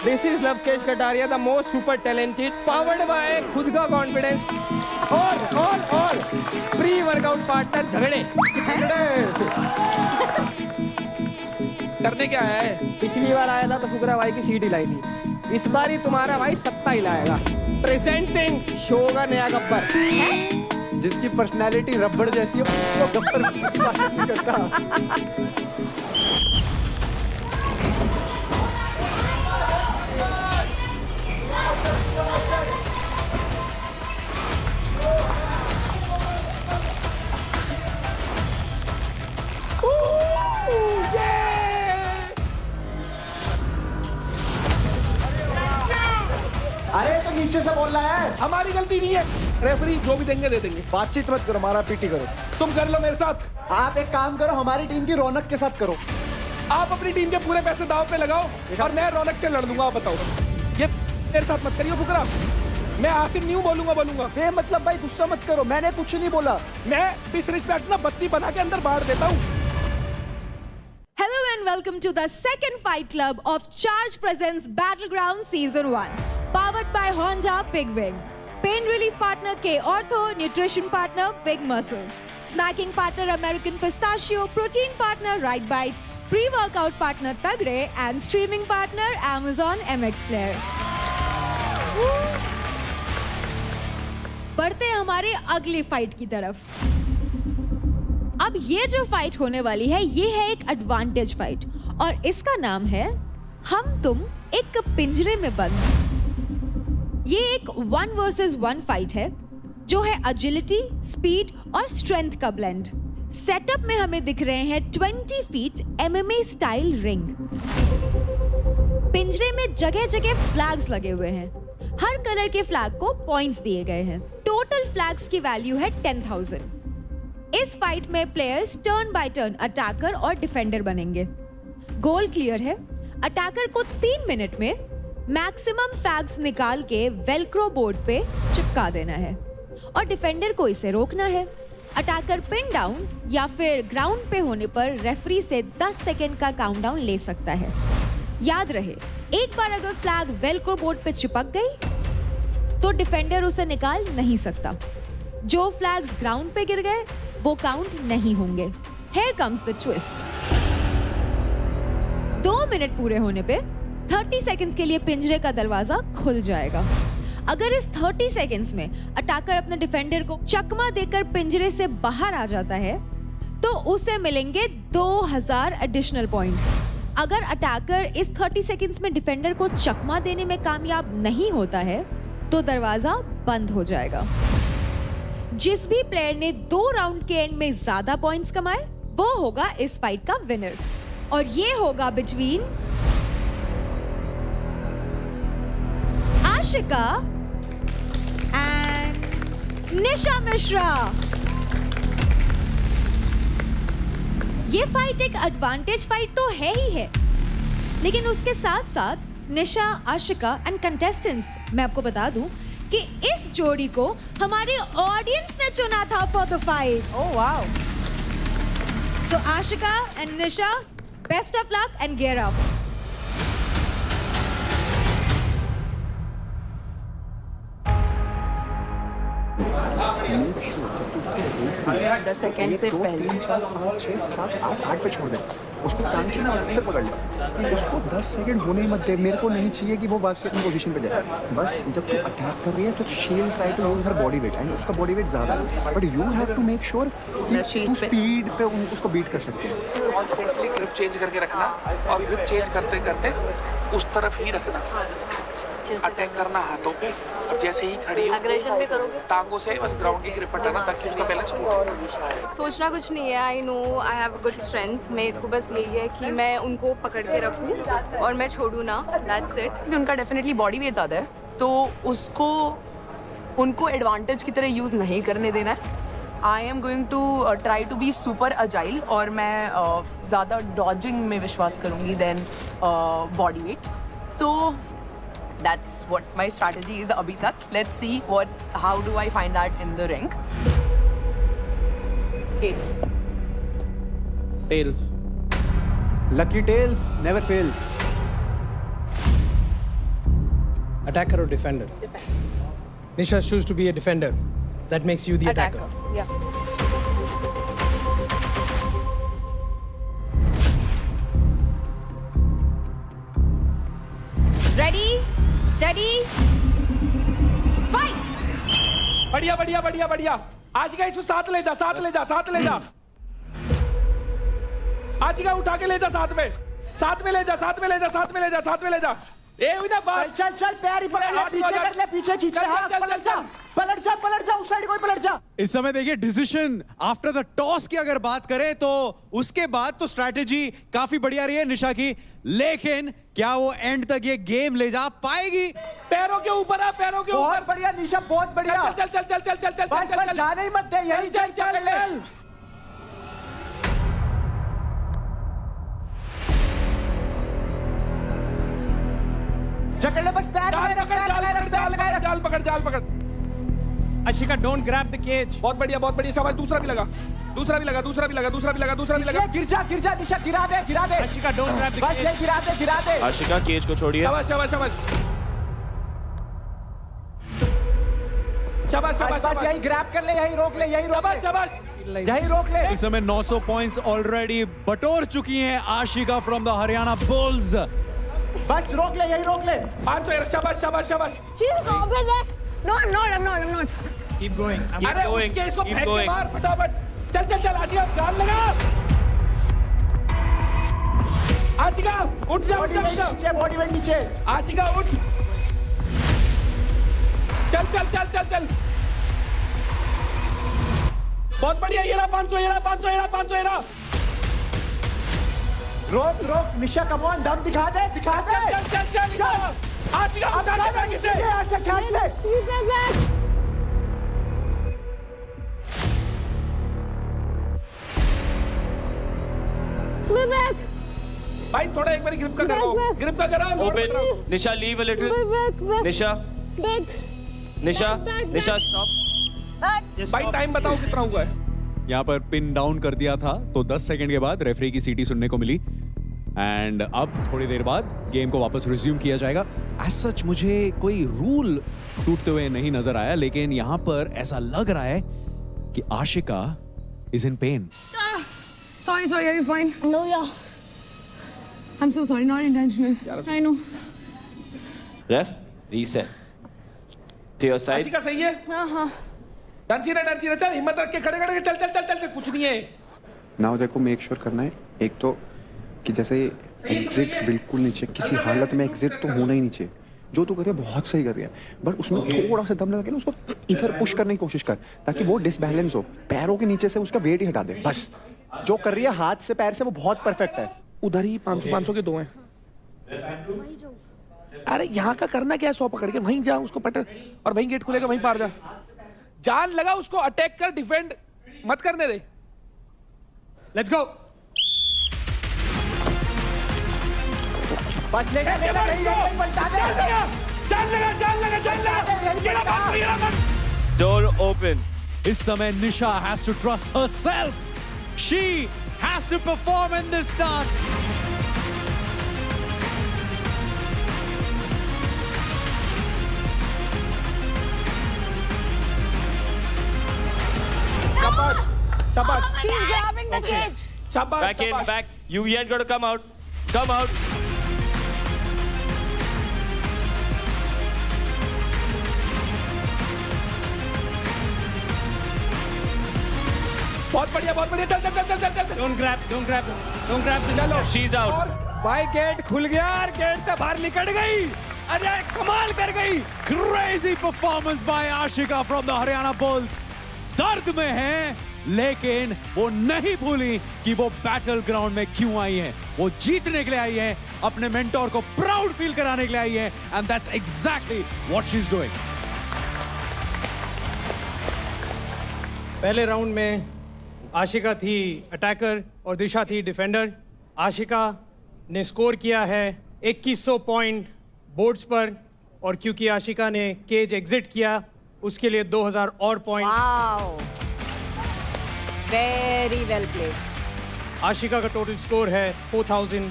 This is Lavkesh Kataria, the most super talented, powered by खुद का confidence और प्री वर्कआउट पार्टनर झगड़े करने क्या है। पिछली बार आया था तो फुकरा भाई की सीट हिलाई थी, इस बार ही तुम्हारा भाई सत्ता हिलाएगा। प्रेजेंटिंग शो का नया गब्बर, जिसकी पर्सनैलिटी रबड़ जैसी है वो गब्बर नहीं करता। अरे तो नीचे से बोल रहा है। हमारी गलती नहीं है, रेफरी जो भी देंगे दे देंगे। बातचीत मत करो, मारा पीटी करो। तुम कर लो मेरे साथ। आप एक काम करो, हमारी टीम की रौनक के साथ करो। आप अपनी टीम के पूरे पैसे दांव पे लगाओ और मैं रौनक से लड़ लूंगा। आप बताओ, ये मेरे साथ मत करियो फुकरा। मैं आसिम नहीं बोलूंगा। मतलब भाई गुस्सा मत करो, मैंने कुछ नहीं बोला। मैं डिसरिस्पेक्ट ना बत्ती बना के अंदर बाढ़ देता हूँ। Hello and welcome to the second fight club of Charge Presents Battleground Season 1. Powered by Honda Big Wing. Pain relief partner K Ortho, nutrition partner Big Muscles. Snacking partner American Pistachio, protein partner Right Bite, pre-workout partner Tagre and streaming partner Amazon MX Player. बढ़ते हैं हमारे अगली fight की तरफ। अब ये जो fight होने वाली है ये है एक एडवांटेज फाइट और इसका नाम है हम तुम एक पिंजरे में बंद। ये एक 1 वर्सेस 1 फाइट है जो है एजिलिटी, स्पीड और स्ट्रेंथ का ब्लेंड। सेटअप में हमें दिख रहे हैं 20 फीट MMA स्टाइल रिंग। पिंजरे में जगह जगह फ्लैग्स लगे हुए हैं, हर कलर के फ्लैग को पॉइंट्स दिए गए हैं। टोटल फ्लैग्स की वैल्यू है 10,000। इस फाइट में players turn by turn attacker और डिफेंडर बनेंगे। गोल क्लियर है, अटैकर को 3 मिनट में मैक्सिमम फ्लैग्स निकाल के वेलक्रो बोर्ड पे चिपका देना है और डिफेंडर को इसे रोकना है। अटैकर पिन डाउन या फिर ग्राउंड पे होने पर रेफरी से 10 सेकेंड का काउंटडाउन ले सकता है। याद रहे, एक बार अगर फ्लैग वेलक्रो बोर्ड पे चिपक गई तो डिफेंडर उसे निकाल नहीं सकता। जो फ्लैग्स ग्राउंड पे गिर गए वो काउंट नहीं होंगे। Here comes the twist. 2 minute पूरे होने पे 30 सेकंड्स के लिए पिंजरे का दरवाजा खुल जाएगा। अगर इस 30 सेकंड्स में अटैकर अपने डिफेंडर को चकमा देकर पिंजरे से बाहर आ जाता है तो उसे मिलेंगे 2000 एडिशनल पॉइंट्स। अगर अटैकर इस 30 सेकंड्स में डिफेंडर को चकमा देने में कामयाब नहीं होता है तो दरवाजा बंद हो जाएगा। जिस भी प्लेयर ने 2 राउंड के एंड में ज्यादा पॉइंट्स कमाए वो होगा इस फाइट का विनर और ये होगा बिटवीन आशिका एंड निशा मिश्रा। ये फाइट एक एडवांटेज फाइट तो है ही है, लेकिन उसके साथ साथ निशा, आशिका एंड कंटेस्टेंट्स, मैं आपको बता दूं कि इस जोड़ी को हमारे ऑडियंस ने चुना था for the fight. Oh wow. So Ashika and Nisha, best of luck and gear up. दस सेकेंड से पहले 3, 4, 5, 6, 7, 8 पे छोड़ दे उसको, काम की ना फिर पकड़ ले उसको। 10 सेकंड होने ही मत दे। मेरे को नहीं चाहिए कि वो वापस अपनी पोजीशन पे जाए। बस जब तू अटैक कर रही है तो she'll try to lose her body weight and उसका बॉडी वेट ज्यादा है, but you have to make sure कि तू स्पीड पे उसको बीट कर सकते हैं। कॉन्फिडेंटली ग्रिप चेंज करके रखना और ग्रिप चेंज करते करते उस तरफ ही रखना। अटैक करना हाथों पे, और जैसे ही खड़ी हो अग्रेशन भी करोगे, टांगों से बस ग्राउंड की ग्रिप हटाना ताकि उसका बैलेंस टूटे। सोचना कुछ नहीं है। I know I have good strength. मेरे को बस यही है कि मैं उनको पकड़ के रखूं और मैं छोड़ूं ना, दैट्स इट। उनका डेफिनेटली बॉडी वेट ज़्यादा है तो उसको उनको एडवांटेज की तरह यूज़ नहीं करने देना है। I am going to try to be super agile और मैं ज़्यादा डॉजिंग में विश्वास करूँगी देन बॉडी वेट। तो that's what my strategy is abhi tak. Let's see how do I find that in the ring. Tails. Lucky tails never fails. Attacker or defender? Defender. Nisha choose to be a defender. That makes you the attacker. Yeah. Ready, steady, fight! बढ़िया बढ़िया बढ़िया बढ़िया। आशिका इसको साथ ले जा, साथ ले जा, साथ ले जा। आशिका उठा के ले जा साथ में, साथ में ले जा, साथ में ले जा, साथ में ले जा, साथ में ले जा। ए विना बात। चल चल पैर ही पकड़ ले, पीछे कर ले, पीछे खींच ले, हाँ पलट जा, पलट जा, पलट जा, उस साइड कोई पलट जा। इस समय देखिए डिसीजन आफ्टर द टॉस की अगर बात करें तो उसके बाद तो स्ट्रैटेजी काफी बढ़िया रही है निशा की, लेकिन क्या वो एंड तक ये गेम ले जा पाएगी? पैरों के ऊपर आ, पैरों के ऊपर। बहुत बढ़िया निशा, बहुत बढ़िया। चल चल चल चल चल चल बस बस जाने ही मत दे, यही चल चल चल। जकड़ ले, बस पैर जाल लगाए रख, पकड़, पैर जाल लगाए रख, पकड़, पैर लगाए रख। जाल पकड़, जाल पकड़। Ashika, don't grab the cage. बहुत बढ़िया शाबाश। दूसरा भी लगा, दूसरा भी लगा, दूसरा भी लगा, दूसरा भी लगा, दूसरा भी लगा। गिर जा निशा, गिरा दे, गिरा दे। Ashika, don't grab the बस cage. ये गिरा दे, गिरा दे। आशिका केज को छोड़िए। शाबाश शाबाश शाबाश शाबाश बस शाबाश बस यही ग्रैब कर ले, यही रोक ले, यही रोक शाबाश ले, शाबाश। यही रोक ले। इस समय 900 पॉइंट्स ऑलरेडी बटोर चुकी हैं Ashika from the Haryana bulls. बस रोक ले, यही रोक ले। 500। शाबाश शाबाश शाबाश। No, I'm not. Keep going. अरे उठ के इसको फेंक के मार फटाफट। चल चल चल आशिका, जान लगा। आशिका उठ जा, उठ बॉडी जा, वेट उठ जा। नीचे, बॉडी वेट नीचे। आशिका उठ। चल चल चल चल चल। बहुत बढ़िया, ये रहा 500, ये रहा 500, ये रहा 500, ये रहा। रोक रोक निशा, कम ऑन, दम दिखा दे, दिखा दे। चल चल चल चल। आशिका उठा के फेंक इसे। ऐसे खींच ले। भाई थोड़ा एक बार ग्रिप का कराओ, ग्रिप का कराओ। Open Nisha, leave a little. Nisha Nisha Nisha stop. भाई टाइम बताओ कितना हुआ है। यहाँ पर पिन डाउन कर दिया था तो 10 सेकंड के बाद रेफरी की सीटी सुनने को मिली एंड अब थोड़ी देर बाद गेम को वापस रिज्यूम किया जाएगा। एज सच मुझे कोई रूल टूटते हुए नहीं नजर आया, लेकिन यहाँ पर ऐसा लग रहा है कि Ashika is in pen. Sorry, are you fine? No, yeah. I'm so sorry, not intentional. I know. Ref, reset. To your side. Ashika सही है? हाँ। डांसी रहा, चल हिम्मत रख के खड़े खड़े चल चल चल चल, कुछ नहीं है। नाउ देखो मेक श्योर करना है एक तो कि जैसे एग्जिट बिल्कुल नीचे, किसी हालत में एग्जिट तो होना ही नीचे। जो तू कर रही है बहुत सही कर रही है, बट उसमें थोड़ा सा दम लगा के ना उसको इधर पुश करने की कोशिश कर ताकि वो डिसबैलेंस हो, पैरों के नीचे से उसका वेट ही हटा दे। बस जो कर रही है हाथ से पैर से वो बहुत परफेक्ट है। उधर ही 500 के 2 हैं। अरे यहाँ का करना क्या है, 100 पकड़ के वहीं जा, उसको पटक और वहीं गेट खुलेगा, वहीं पार जा। जान लगा, उसको अटैक कर, डिफेंड मत करने दे। Let's go. बस ले जा, यही पलटा दे। जान लगा। Door open. इस समय Nisha has to trust herself. She has to perform in this task. शाबाश She's grabbing the cage. शाबाश Back in, शाबाश। back. You yet got to come out. Come out. बहुत बढ़िया चल चल चल चल चल। Don't grab the चलो She's out. भाई गेट खुल गया और गेट से बाहर निकल गई। अरे कमाल कर गई। Crazy performance by Ashika from the Haryana bulls. दर्द में है लेकिन वो नहीं भूली कि वो बैटल ग्राउंड में क्यों आई है। वो जीतने के लिए आई है, अपने मेंटोर को प्राउड फील कराने के लिए आई है, and that's exactly what she is doing. पहले राउंड में आशिका थी अटैकर और दिशा थी डिफेंडर। आशिका ने स्कोर किया है 2100 पॉइंट बोर्ड्स पर, और क्योंकि आशिका ने केज एग्जिट किया उसके लिए 2000 और point. Wow. Very well played. Ashika का टोटल स्कोर है 4100।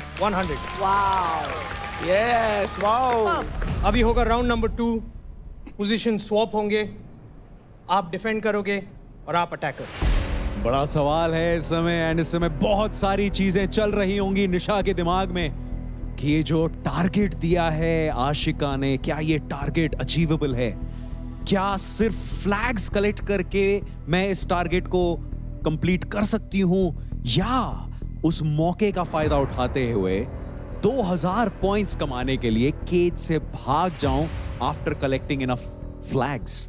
Yes wow. अभी होगा राउंड नंबर 2। पोजीशन स्वैप होंगे, आप डिफेंड करोगे और आप अटैकर। बड़ा सवाल है इस समय, एंड इस समय बहुत सारी चीजें चल रही होंगी निशा के दिमाग में कि ये जो टारगेट दिया है आशिका ने, क्या ये टारगेट अचीवेबल है? क्या सिर्फ फ्लैग्स कलेक्ट करके मैं इस टारगेट को कंप्लीट कर सकती हूं, या उस मौके का फायदा उठाते हुए 2000 पॉइंट्स कमाने के लिए केज से भाग जाऊं after collecting enough flags?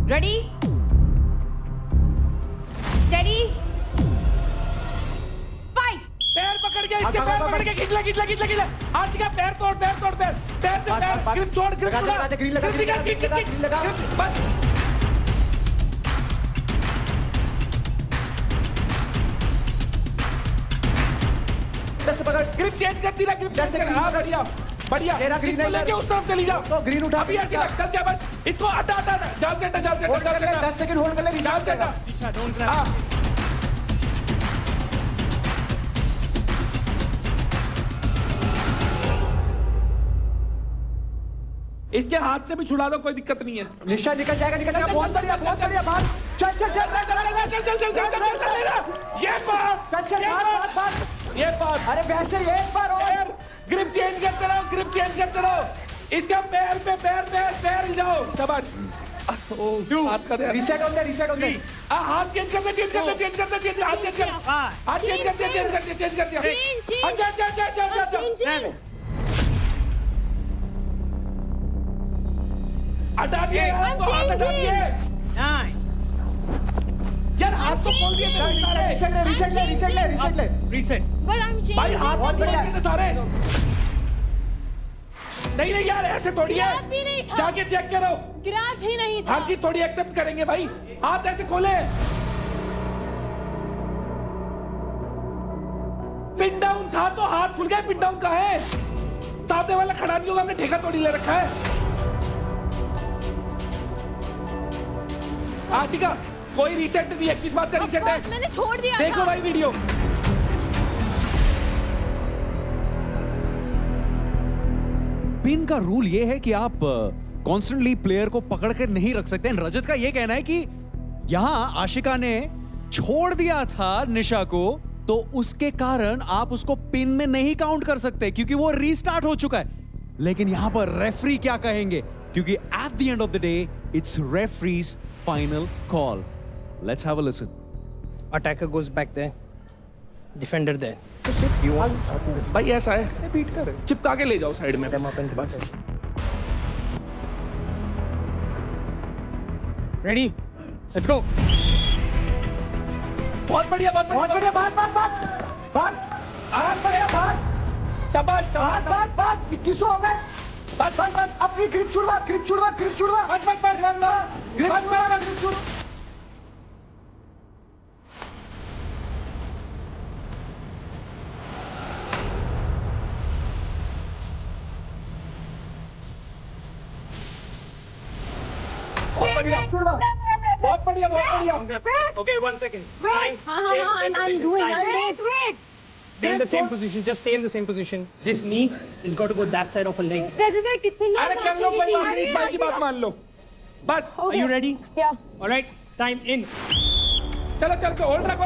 Ready? Steady? Fight! पैर पकड़ के, इसके पैर पकड़ के खींच ले। आशिका पैर तोड़ पैर से पैर, ग्रिप छोड़, ग्रिप छोड़ा, ग्रिल लगा। बस। इधर से पकड़। ग्रिप चेंज करती रहा, ग्रिप चेंज कर। हाँ बढ़िया। तेरा ग्रीन इसको लेके उस तरफ चली जाओ। तो ग्रीन उठा। अभी ऐसे लग, चल जा बस। इसको हटा जाल से 10 सेकंड होल्ड कर ले। जाल से हटा। निशा डोंट रन। हाँ। इसके हाथ से भी छुड़ा दो, कोई दिक्कत नहीं है। निशा निकल जाएगा। बहुत बढ़िया बात। चल। ये बात। ये बात। अरे वैसे एक बार और। ग्रिप चेंज करते रहो। इसका पैर पे पैर जाओ। शाबाश। हाथ कर दे। रीसेट होता है। हाथ चेंज कर दे। हाथ चेंज कर दिया। हटा दिए। हाथ हटा दिए। यार हाथ तो खोल दिए। रीसेट ले। रीसेट। भाई हाथ मत खोल सारे। नहीं यार ऐसे थोड़ी है। जाके चेक करो। ग्रैब ही नहीं था। हर चीज थोड़ी एक्सेप्ट करेंगे भाई। हाथ ऐसे खोले। पिन डाउन था तो हाथ खुल गए। पिन डाउन कहाँ है? सामने वाला खड़ा नहीं होगा, हमने ठेका थोड़ी ले रखा है। आशिका कोई रीसेट नहीं है। किस बात का रीसेट है? मैंने छोड़ दिया। देखो भाई वीडियो। पिन का रूल ये है कि आप कॉन्स्टेंटली प्लेयर को पकड़ कर नहीं रख सकते। रजत का ये कहना है कि यहां आशिका ने छोड़ दिया था निशा को, तो उसके कारण आप उसको पिन में नहीं काउंट कर सकते क्योंकि वो रीस्टार्ट हो चुका है। लेकिन यहां पर रेफरी क्या कहेंगे, क्योंकि at the end of the day it's referees final call. Let's have a listen. Attacker goes back there. Defender there. भाई ऐसा है, चिपका के ले जाओ साइड में। Ready? Let's go. बहुत बढ़िया बात। शाबाश। 21 हो गए। बस अपनी ग्रिप छुड़वा। बहुत बढ़िया। Okay, 1 second. I'm doing. Stay in the same position. Just stay in the same position. This knee has got to go that side of a leg. अरे कर लो भाई, इस बात की बात मान लो बस। Are you ready? Yeah. All right. Time in. चलो होल्ड रख।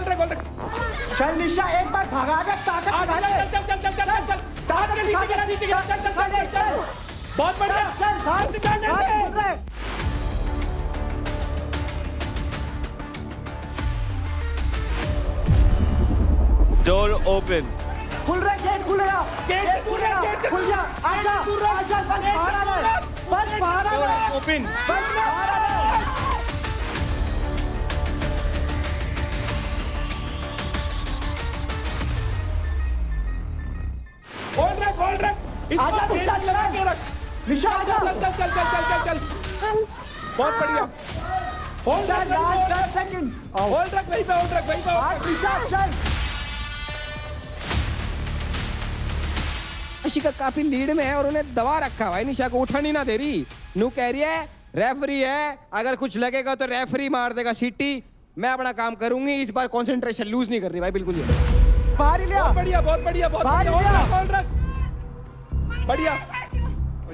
चल निशा एक बार भगा दे। ताकत दिखा दे। चल। बहुत बढ़िया। Door open. खुल रहा गेट खुल गया। खुल गया। आजा बस बाहर आ रहा। Open. बस बाहर आ रहा। होल्ड रख। आजा निशा लगा के रख। निशा आजा। चल। बहुत बढ़िया। होल्ड रख। Last second. होल्ड रख वहीं पे। आज निशा चल। आशिका काफी लीड में है और उन्हें दबा रखा भाई। निशा को उठा नहीं ना दे रही। नू कह रही है रेफरी है, अगर कुछ लगेगा तो रेफरी मार देगा सीटी। मैं अपना काम करूंगी, इस बार कंसंट्रेशन लूज नहीं कर रही भाई बिल्कुल ही। बाहर ही लिया। बहुत बढ़िया, बहुत बढ़िया, बहुत बाहर बढ़िया। लिया। होल्ड रख, बढ़िया।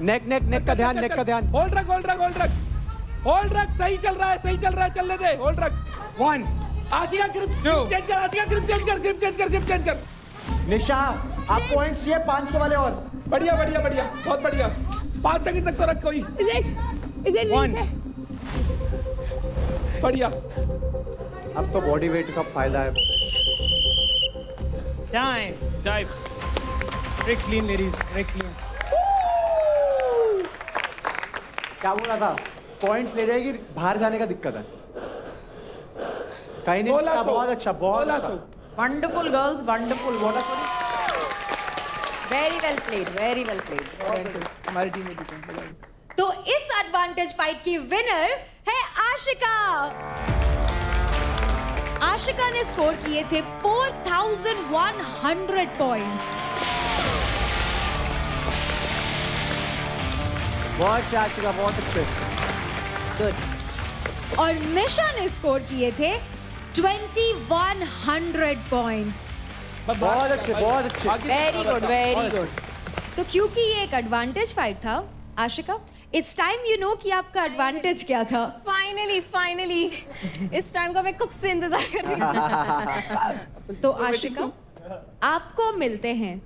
नेक का ध्यान, नेक का ध्यान। होल्ड रख, होल्ड रख, होल्ड रख, होल्ड रख। सही चल रहा है, सही चल रहा है, चलने दे। होल्ड रख। 1 आशिका ग्रिप चेंज कर, आशिका ग्रिप चेंज कर, ग्रिप चेंज कर, ग्रिप चेंज कर। निशा आप पॉइंट्स ये 500 वाले और। बढ़िया, बढ़िया, बढ़िया, बहुत बढ़िया। 5 सेकंड तक तो रख कोई। Is it 1 बढ़िया। अब तो बॉडी वेट का फायदा है। Time very clean ladies, very clean. क्या बोला था? पॉइंट्स ले जाएगी, बाहर जाने का दिक्कत है। कहीं नहीं, बोला सो। बहुत अच्छा, बहुत बोला अच्छा। सो। Wonderful girls, wonderful. What a very well played, very well played. हमारी टीम में भी तो इस एडवांटेज फाइट की विनर है आशिका। आशिका ने स्कोर किए थे 4100 पॉइंट्स। बहुत अच्छा आशिका, बहुत अच्छे। गुड। और निशा ने स्कोर किए थे 2100 पॉइंट्स। बहुत अच्छे, बहुत अच्छे। Very good, very good. तो क्योंकि ये एक एडवांटेज फाइट था, Ashika, it's time you know कि आपका एडवांटेज क्या था। फाइनली इस टाइम का मैं कब से इंतजार कर रही हूँ। तो आशिका, आपको मिलते हैं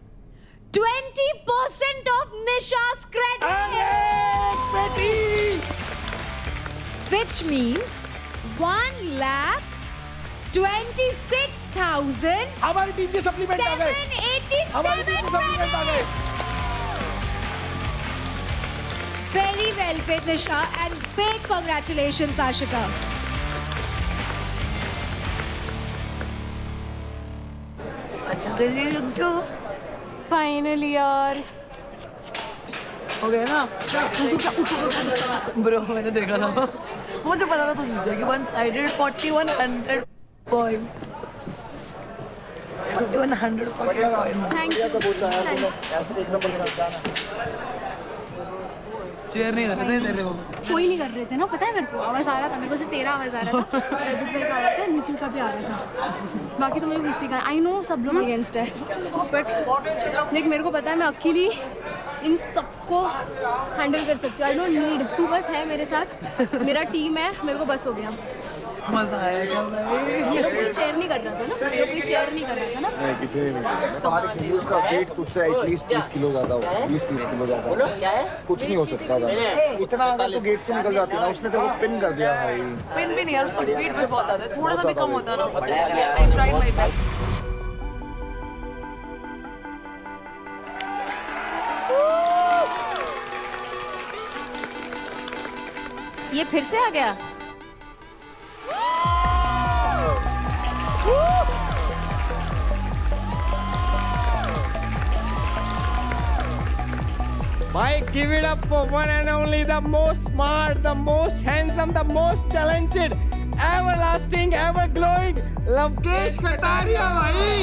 20% ऑफ निशा's credit, which means 1,26,787 हमारी टीम के सप्लीमेंट आ गए, हमारी टीम के सप्लीमेंट आ गए। Very well played, Nisha, and big congratulations, Ashika. Finally यार हो गया ना ब्रो, मैंने देखा था, मुझे पता था तू जीतेगी। 1-sided 4100 point, 4100 point. Thank you. Share नहीं कर रहे थे तेरे को। कोई नहीं कर रहे थे ना, पता है मेरे को आवाज आ रहा था, मेरे को सिर्फ तेरा आवाज आ रहा था, रजत भाई का आ रहा था, निखिल का भी आ रहा था, बाकी तो मेरे को किसी का। आई नो सब लोग अगेंस्ट है, बट देख मेरे को पता है मैं अकेली इन सबको हैंडल कर सकती हूँ। आई डोंट नीड, तू बस है मेरे साथ, मेरा टीम है, मेरे को बस हो गया। मजा आएगा भाई। ये लोग कोई चेयर नहीं कर रहा था ना, ये लोग कोई चेयर नहीं कर रहा था ना। किसी ने नहीं। उसका वेट तुझसे एटलीस्ट 30 किलो ज्यादा हो, 20-30 किलो ज्यादा। कुछ नहीं हो सकता था। इतना अगर तू गेट से निकल जाती ना, उसने तेरे को पिन कर दिया भाई। पिन भी नहीं यार, उसका वेट बस बहुत ज्यादा है, थोड़ा सा भी कम होता ना। I tried my best. ये फिर से आ गया। भाई give it up for one and only the most smart, the most handsome, the most talented, everlasting, ever glowing Lavkesh Kataria भाई।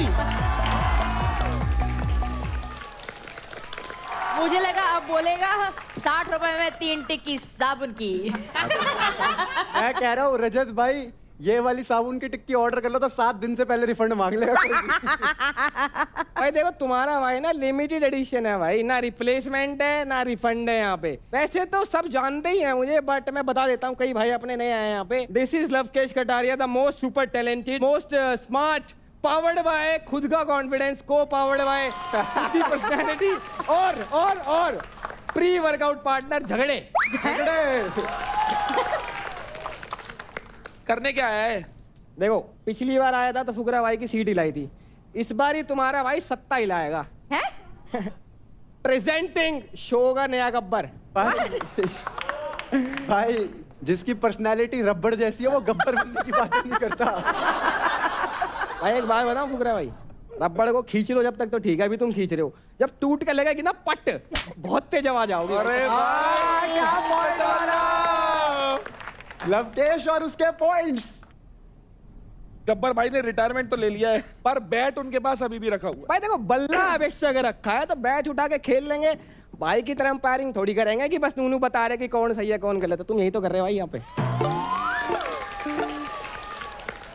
मुझे लगा अब बोलेगा 60 रुपए में 3 टिक्की साबुन की। मैं कह रहा हूँ रजत भाई, ये वाली साबुन की टिक्की ऑर्डर कर लो तो 7 दिन से पहले रिफंड मांग लेगा। भाई देखो तुम्हारा भाई ना लिमिटेड एडिशन है भाई, ना रिप्लेसमेंट है ना रिफंड है यहाँ पे। वैसे तो सब जानते ही हैं मुझे, बट मैं बता देता हूँ, कई भाई अपने नए आए यहाँ पे। This is Lavkesh Kataria, the most super talented, most smart, powered by खुद का कॉन्फिडेंस, को पावर्ड बाय पर्सनैलिटी, और प्री वर्कआउट पार्टनर झगड़े। करने क्या है? देखो पिछली बार आया था तो फुकरा भाई की सीट हिलाई थी, इस बार ही तुम्हारा भाई सत्ता हिलाएगा। प्रेजेंटिंग शो का नया गब्बर। भाई जिसकी पर्सनालिटी रबड़ जैसी है वो गब्बर बनने की बात नहीं करता। भाई एक बात बताऊं फुकरा भाई, रबड़ को खींच लो जब तक तो ठीक है, अभी तुम खींच रहे हो, जब टूट के लगेगी ना पट, बहुत तेज आवाज आओगी। अरे लवकेश और उसके पॉइंट्स। गब्बर भाई ने रिटायरमेंट तो ले लिया है, पर बैट उनके पास अभी भी रखा हुआ है। भाई देखो बल्ला अवश्य अगर रखा है तो बैट उठा के खेल लेंगे। भाई की तरह अंपायरिंग थोड़ी करेंगे कि बस नूनू बता रहे कि कौन सही है कौन गलत है। तुम यही तो कर रहे हो भाई यहाँ पे।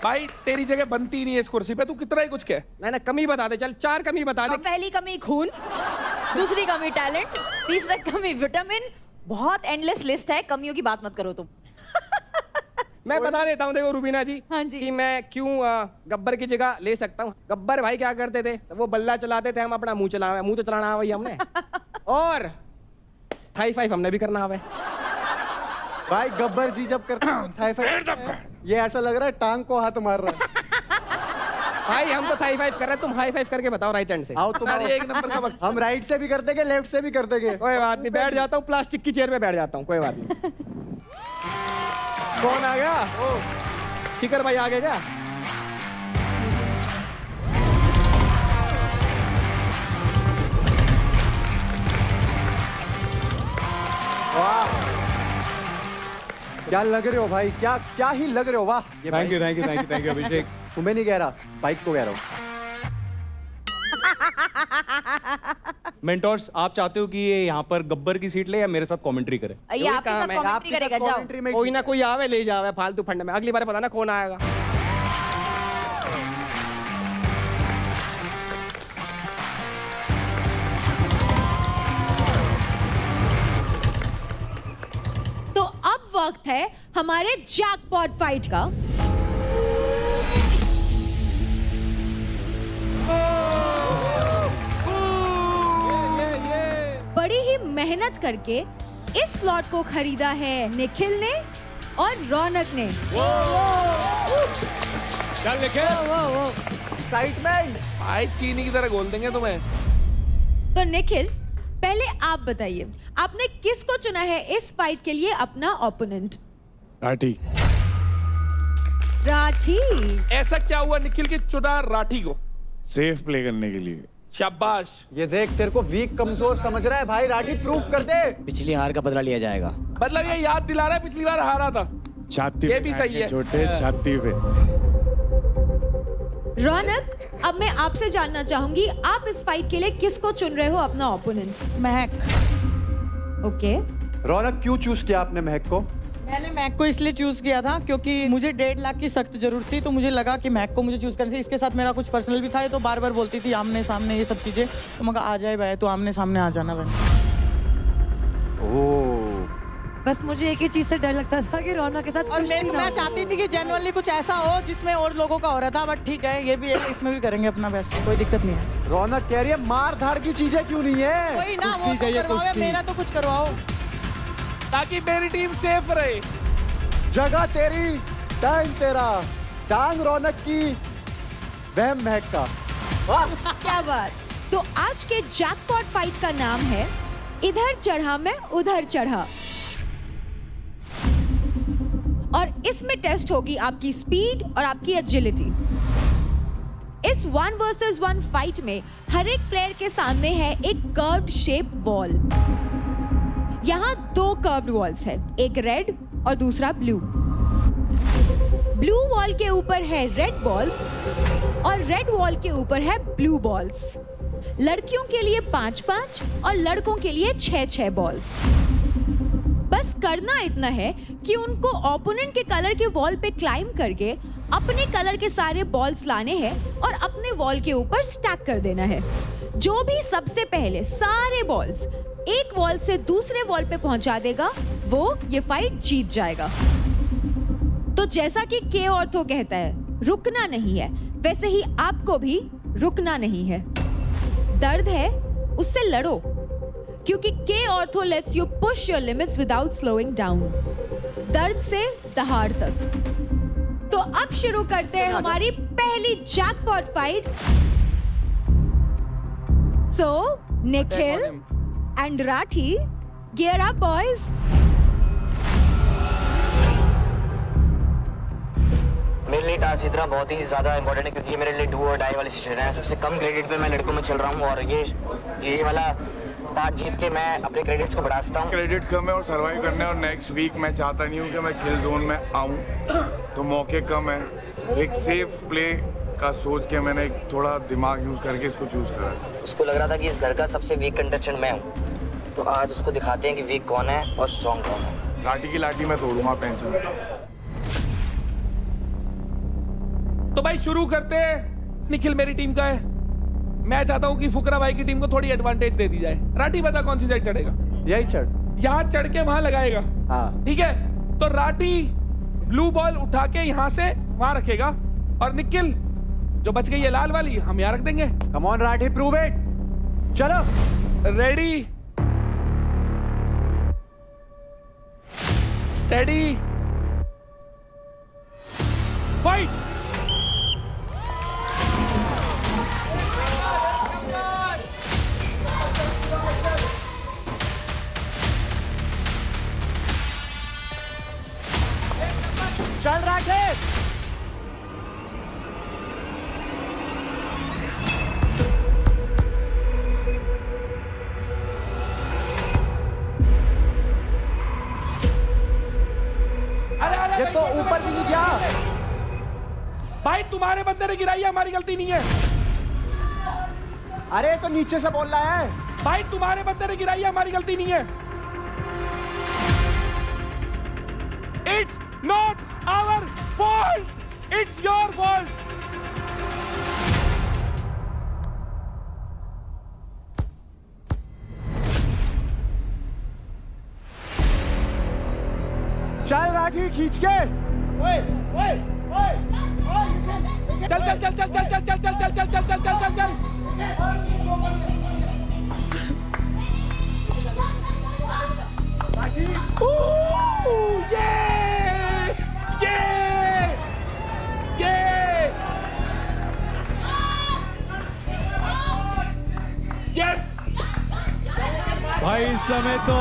भाई तेरी जगह बनती नहीं है इस कुर्सी पे, तू कितना ही कुछ कह। नहीं कमी बता दे, चल 4 कमी बता दे। पहली कमी खून, दूसरी कमी टैलेंट, तीसरा कमी विटामिन। बहुत एंडलेस लिस्ट है, कमियों की बात मत करो तुम। मैं बता देता हूँ, देखो रुबीना जी, हाँ जी। कि मैं क्यों गब्बर की जगह ले सकता हूँ। गब्बर भाई क्या करते थे, वो बल्ला चलाते थे, हम अपना मुंह तो चलाना भाई हमने। और थाई फाइव हमने भी करना है भाई गब्बर जी जब करते हैं थाई फाइव, ये ऐसा लग रहा है टांग को हाथ मार रहा है। भाई हम तो थाई फाइव कर रहे हैं, तुम हाई फाइव करके बताओ राइट हैंड से। आओ तुम आओ। अरे एक नंबर का वक्त। हम राइट से भी कर देंगे, लेफ्ट से भी कर देंगे। कोई बात नहीं, बैठ जाता हूँ प्लास्टिक की चेयर पे बैठ जाता हूँ, कोई बात नहीं। कौन आ गया? शिखर भाई आ गए क्या? वाह क्या लग रहे हो भाई, क्या क्या ही लग रहे हो। वाह थैंक यू अभिषेक। तुम्हें नहीं कह रहा, बाइक को कह रहा हूँ। मेंटोर्स, आप चाहते हो कि ये यहाँ पर गब्बर की सीट ले या मेरे साथ कमेंट्री करे? ये आपके साथ कमेंट्री करेगा, जाओ। commentary में कोई ना कोई आवे ले जावे फालतू फंड में, अगली बार पता ना कौन आएगा। तो अब वक्त है हमारे जैकपॉट फाइट का। बड़ी ही मेहनत करके इस स्लॉट को खरीदा है निखिल ने और रौनक ने। चल निखिल, एक्साइटमेंट। भाई चीनी की तरह घोल देंगे तुम्हें। तो निखिल, पहले आप बताइए, आपने किसको चुना है इस फाइट के लिए अपना ओपोनेंट? राठी। राठी। ऐसा क्या हुआ निखिल के चुना राठी को? सेफ प्ले करने के लिए। शाबाश। ये देख, तेरे को वीक कमजोर समझ रहा है भाई, राठी प्रूफ कर दे। पिछली हार का बदला लिया जाएगा। मतलब ये याद दिला रहा है पिछली बार हारा था। छाती ये पे भी सही है। छोटे छाती पे। रौनक, अब मैं आपसे जानना चाहूंगी, आप इस फाइट के लिए किसको चुन रहे हो अपना ओपोनेंट? महक। ओके। रौनक, क्यों चूज किया आपने महक को? मैंने महक को इसलिए चूज किया था क्योंकि मुझे 1.5 लाख की सख्त जरूरत थी, तो मुझे लगा कि महक को मुझे चूज करने से, इसके साथ मेरा कुछ पर्सनल भी था, ये तो बार बार बोलती थी आमने सामने ये सब चीजें, तो मैं कहा आ जाए भाई, तो आमने सामने आ जाना भाई। बस मुझे एक ही चीज से डर लगता था कि रौनक के साथ और मैं चाहती थी कि जेन्युइनली कुछ ऐसा हो जिसमें और लोगों का हो रहा था, बट ठीक है, ये भी है, इसमें भी करेंगे अपना बेस्ट, कोई दिक्कत नहीं है। रौनक कह रही है मार धाड़ की चीजें क्यों नहीं है? कोई ना, वो तो करवाओ, मेरा तो कुछ करवाओ, ताकि मेरी टीम सेफ रहे। जगह तेरी, टाइम तेरा, टांग रौनक की, वहम महक का। क्या बात। तो आज के जैकपॉट फाइट का नाम है इधर चढ़ा मैं उधर चढ़ा, और इसमें टेस्ट होगी आपकी स्पीड और आपकी एजिलिटी। इस 1 वर्सेस 1 फाइट में हर एक प्लेयर के सामने है एक कर्व्ड शेप वॉल। यहाँ 2 कर्व्ड वॉल्स है, एक रेड और दूसरा ब्लू। ब्लू वॉल के ऊपर है रेड बॉल्स और रेड वॉल के ऊपर है ब्लू बॉल्स। लड़कियों के लिए 5-5 और लड़कों के लिए 6-6 बॉल्स। बस करना इतना है कि उनको ओपोनेंट के कलर के वॉल पे क्लाइंब करके अपने कलर के सारे बॉल्स लाने हैं और अपने वॉल के ऊपर स्टैक कर देना है। जो भी सबसे पहले सारे बॉल्स एक वॉल से दूसरे वॉल पे पहुंचा देगा, वो ये फाइट जीत जाएगा। तो जैसा कि के ऑर्थो कहता है, रुकना नहीं है, वैसे ही आपको भी रुकना नहीं है। दर्द है, उससे लड़ो, क्योंकि के ortho let's you push your limits without slowing down. दर्द से दहाड़ तक। तो अब शुरू करते हैं हमारी पहली jackpot fight. So Nikhil and Rathi, gear up boys. मेरे लिए टास्क इतना बहुत ही ज्यादा इंपॉर्टेंट है क्योंकि मेरे लिए डू और डाई वाली सिचुएशन है। सबसे कम क्रेडिट पे मैं लड़कों में चल रहा हूँ और ये वाला पार्ट जीत के मैं अपने क्रेडिट्स को बढ़ा सकता हूँ। क्रेडिट्स कम है और सर्वाइव करना है, और नेक्स्ट वीक मैं चाहता नहीं हूँ कि मैं किल जोन में आऊँ, तो मौके कम है। एक सेफ प्ले का सोच के मैंने थोड़ा दिमाग यूज करके इसको चूज करा। उसको लग रहा था कि इस घर का सबसे वीक कंटेस्टेंट मैं हूँ, तो आज उसको दिखाते हैं कि वीक कौन है और स्ट्रॉन्ग कौन है। लाठी की लाठी मैं तोड़ूंगा, टेंशन। तो भाई शुरू करते हैं। निखिल मेरी टीम का है, मैं चाहता हूं कि फुकरा भाई की टीम को थोड़ी एडवांटेज दे दी जाए। राठी बता कौन सी साइड चढ़ेगा? यही चढ़। यहाँ चढ़ के वहां लगाएगा। हाँ ठीक है, तो राठी ब्लू बॉल उठा के यहाँ से वहां रखेगा और निखिल जो बच गई है लाल वाली हम यहाँ रख देंगे। Come on Rathi, prove it. चलो रेडी, स्टेडी, फाइट। चल राठी। ये तो ऊपर भी नहीं गया भाई, तुम्हारे बंदे ने गिराई है, हमारी गलती नहीं है। अरे तो नीचे से बोल रहा है भाई, तुम्हारे बंदे ने गिराई है, हमारी गलती नहीं है। It's not our fault, it's your fault. चल राठी खींच के। चल चल चल चल चल चल चल चल चल चल चल चल चल चल। भाई इस समय तो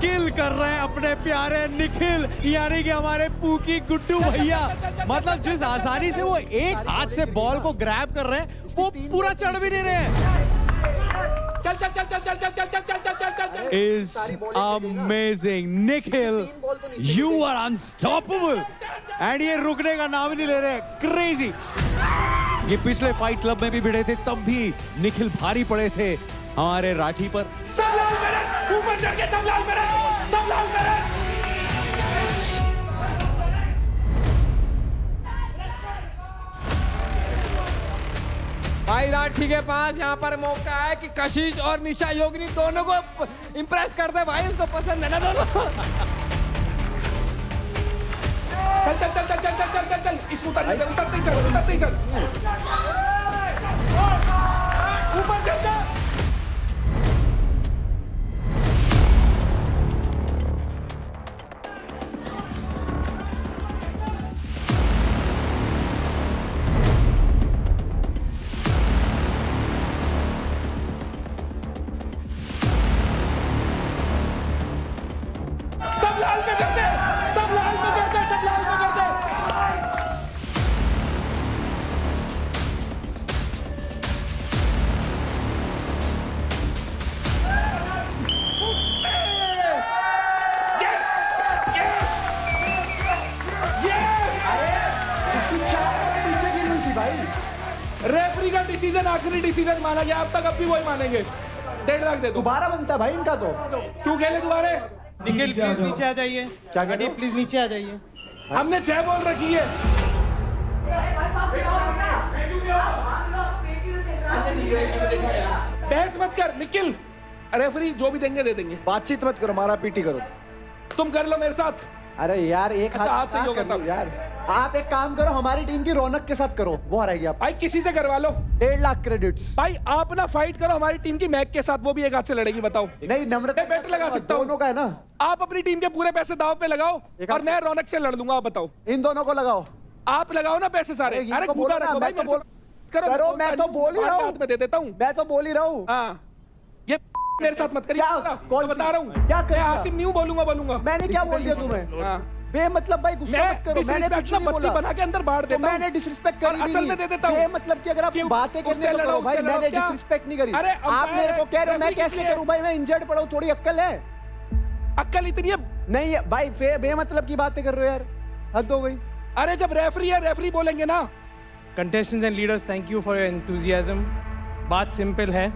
किल कर रहे हैं अपने प्यारे निखिल, यानी कि हमारे पूकी गुड्डू भैया। मतलब जिस आसानी से वो एक हाथ से बॉल को ग्रैब कर रहे हैं, वो पूरा चढ़ भी नहीं रहे हैं। चल चल चल चल चल चल चल चल चल चल चल चल। Is amazing, Nikhil, you are unstoppable, and ये रुकने का नाम नहीं ले रहे, क्रेजी। ये पिछले फाइट क्लब में भी भिड़े थे, तब भी निखिल भारी पड़े थे हमारे राठी पर। सब लाल मेरे ऊपर चढ़ के, सब लाल मेरे, सब लाल मेरे। भाई राठी के पास यहाँ पर मौका है कि कशिश और निशा योगिनी दोनों को इम्प्रेस कर दे। भाई उसको पसंद है ना दोनों। चल चल चल चल चल चल चल चल चल। इसको उतरते ही चल, उतरते ही चल। ऊपर चल चल। सब लाल में कर दे, सब लाल में कर दे, सब लाल में कर दे। रेफरी का डिसीजन आखिरी डिसीजन माना गया, अब तक अब भी वही मानेंगे। 1.5 लाख दे दो। दोबारा बनता है भाई इनका तो। क्यों खेले दोबारा? निखिल प्लीज नीचे आ जाइए। क्या गडी प्लीज नीचे आ जाइए। हमने 6 बॉल रखी है। बहस मत कर निखिल, रेफरी जो भी देंगे दे देंगे। बातचीत मत करो, मारा पीटी करो। तुम कर लो मेरे साथ। अरे यार एक अच्छा, हाथ से ही हाथ होगा कर लो तब। यार। आप एक काम करो, हमारी टीम की रौनक के साथ करो, वो हराएगी आप। भाई किसी से करवा लो। 1.5 लाख क्रेडिट्स। भाई आप ना फाइट करो हमारी टीम की मैक के साथ, वो भी एक हाथ से लड़ेगी। बताओ। नहीं नम्रता मैं बेट लगा सकता हूँ। दोनों का है ना। आप अपनी टीम के पूरे पैसे दाव पे लगाओ एक और हाथ मैं रौनक से लड़ लूंगा। आप बताओ। इन दोनों को लगाओ। आप लगाओ ना पैसे सारे। अरे, ये अरे तो कूदा बोलो ना, रखो भाई, मैं तो मेरे से करो, मैं तो बोल ही रहा हूँ। हाथ में दे देता हूँ। मैं तो बोल ही रहा हूँ। हाँ, ये मेरे साथ मत करिए। क्या? कौन मैं बता सी? रहा हूँ। क्या मैं करेगा? आसिम नहीं हूँ, बोलूंगा बोलूंगा। मैंने क्या बोल दिया तुम्हें? हाँ। बेमतलब भाई गुस्सा मत करो। मैंने कुछ नहीं बत्ती बोला। बना के अंदर बाढ़ तो देता हूँ। मैंने डिसरिस्पेक्ट करी और भी असल में दे देता हूँ। बेमतलब की अगर आप क्यों? बातें करने उससे को लड़ो, करो भाई, उससे लड़ो, मैंने क्या? डिसरिस्पेक्ट नहीं करी। अरे, आप अंपायर मेरे को कह रहे हो, मैं रेफरी कैसे किसलिए? करूं भाई? मैं इंजर्ड पड़ा हूं, थोड़ी अक्ल है। अक्ल इतनी है? नहीं है भाई, बेमतलब की बातें कर रहे हो यार, हद हो गई। अरे जब रेफरी है, रेफरी बोलेंगे ना। Contestants and leaders, thank you for your enthusiasm. बात सिंपल है,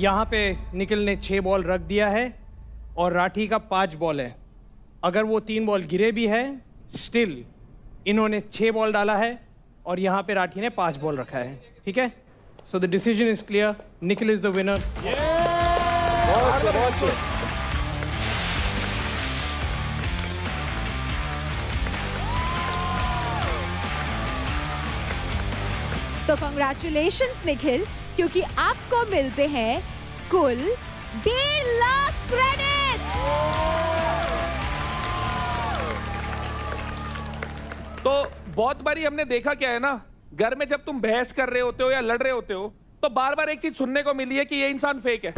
यहाँ पे निखिल ने 6 बॉल रख दिया है। और राठी का 5 बॉल है। अगर वो 3 बॉल गिरे भी है, स्टिल इन्होंने 6 बॉल डाला है और यहाँ पे राठी ने 5 बॉल रखा है। ठीक है, so the decision is clear, Nikhil is the winner. तो कॉन्ग्रेचुलेशंस निखिल, क्योंकि आपको मिलते हैं कुल 1.5 लाख क्रेडिट। तो बहुत बारी हमने देखा क्या है ना, घर में जब तुम बहस कर रहे होते हो या लड़ रहे होते हो तो बार बार एक चीज सुनने को मिली है कि ये इंसान फेक है।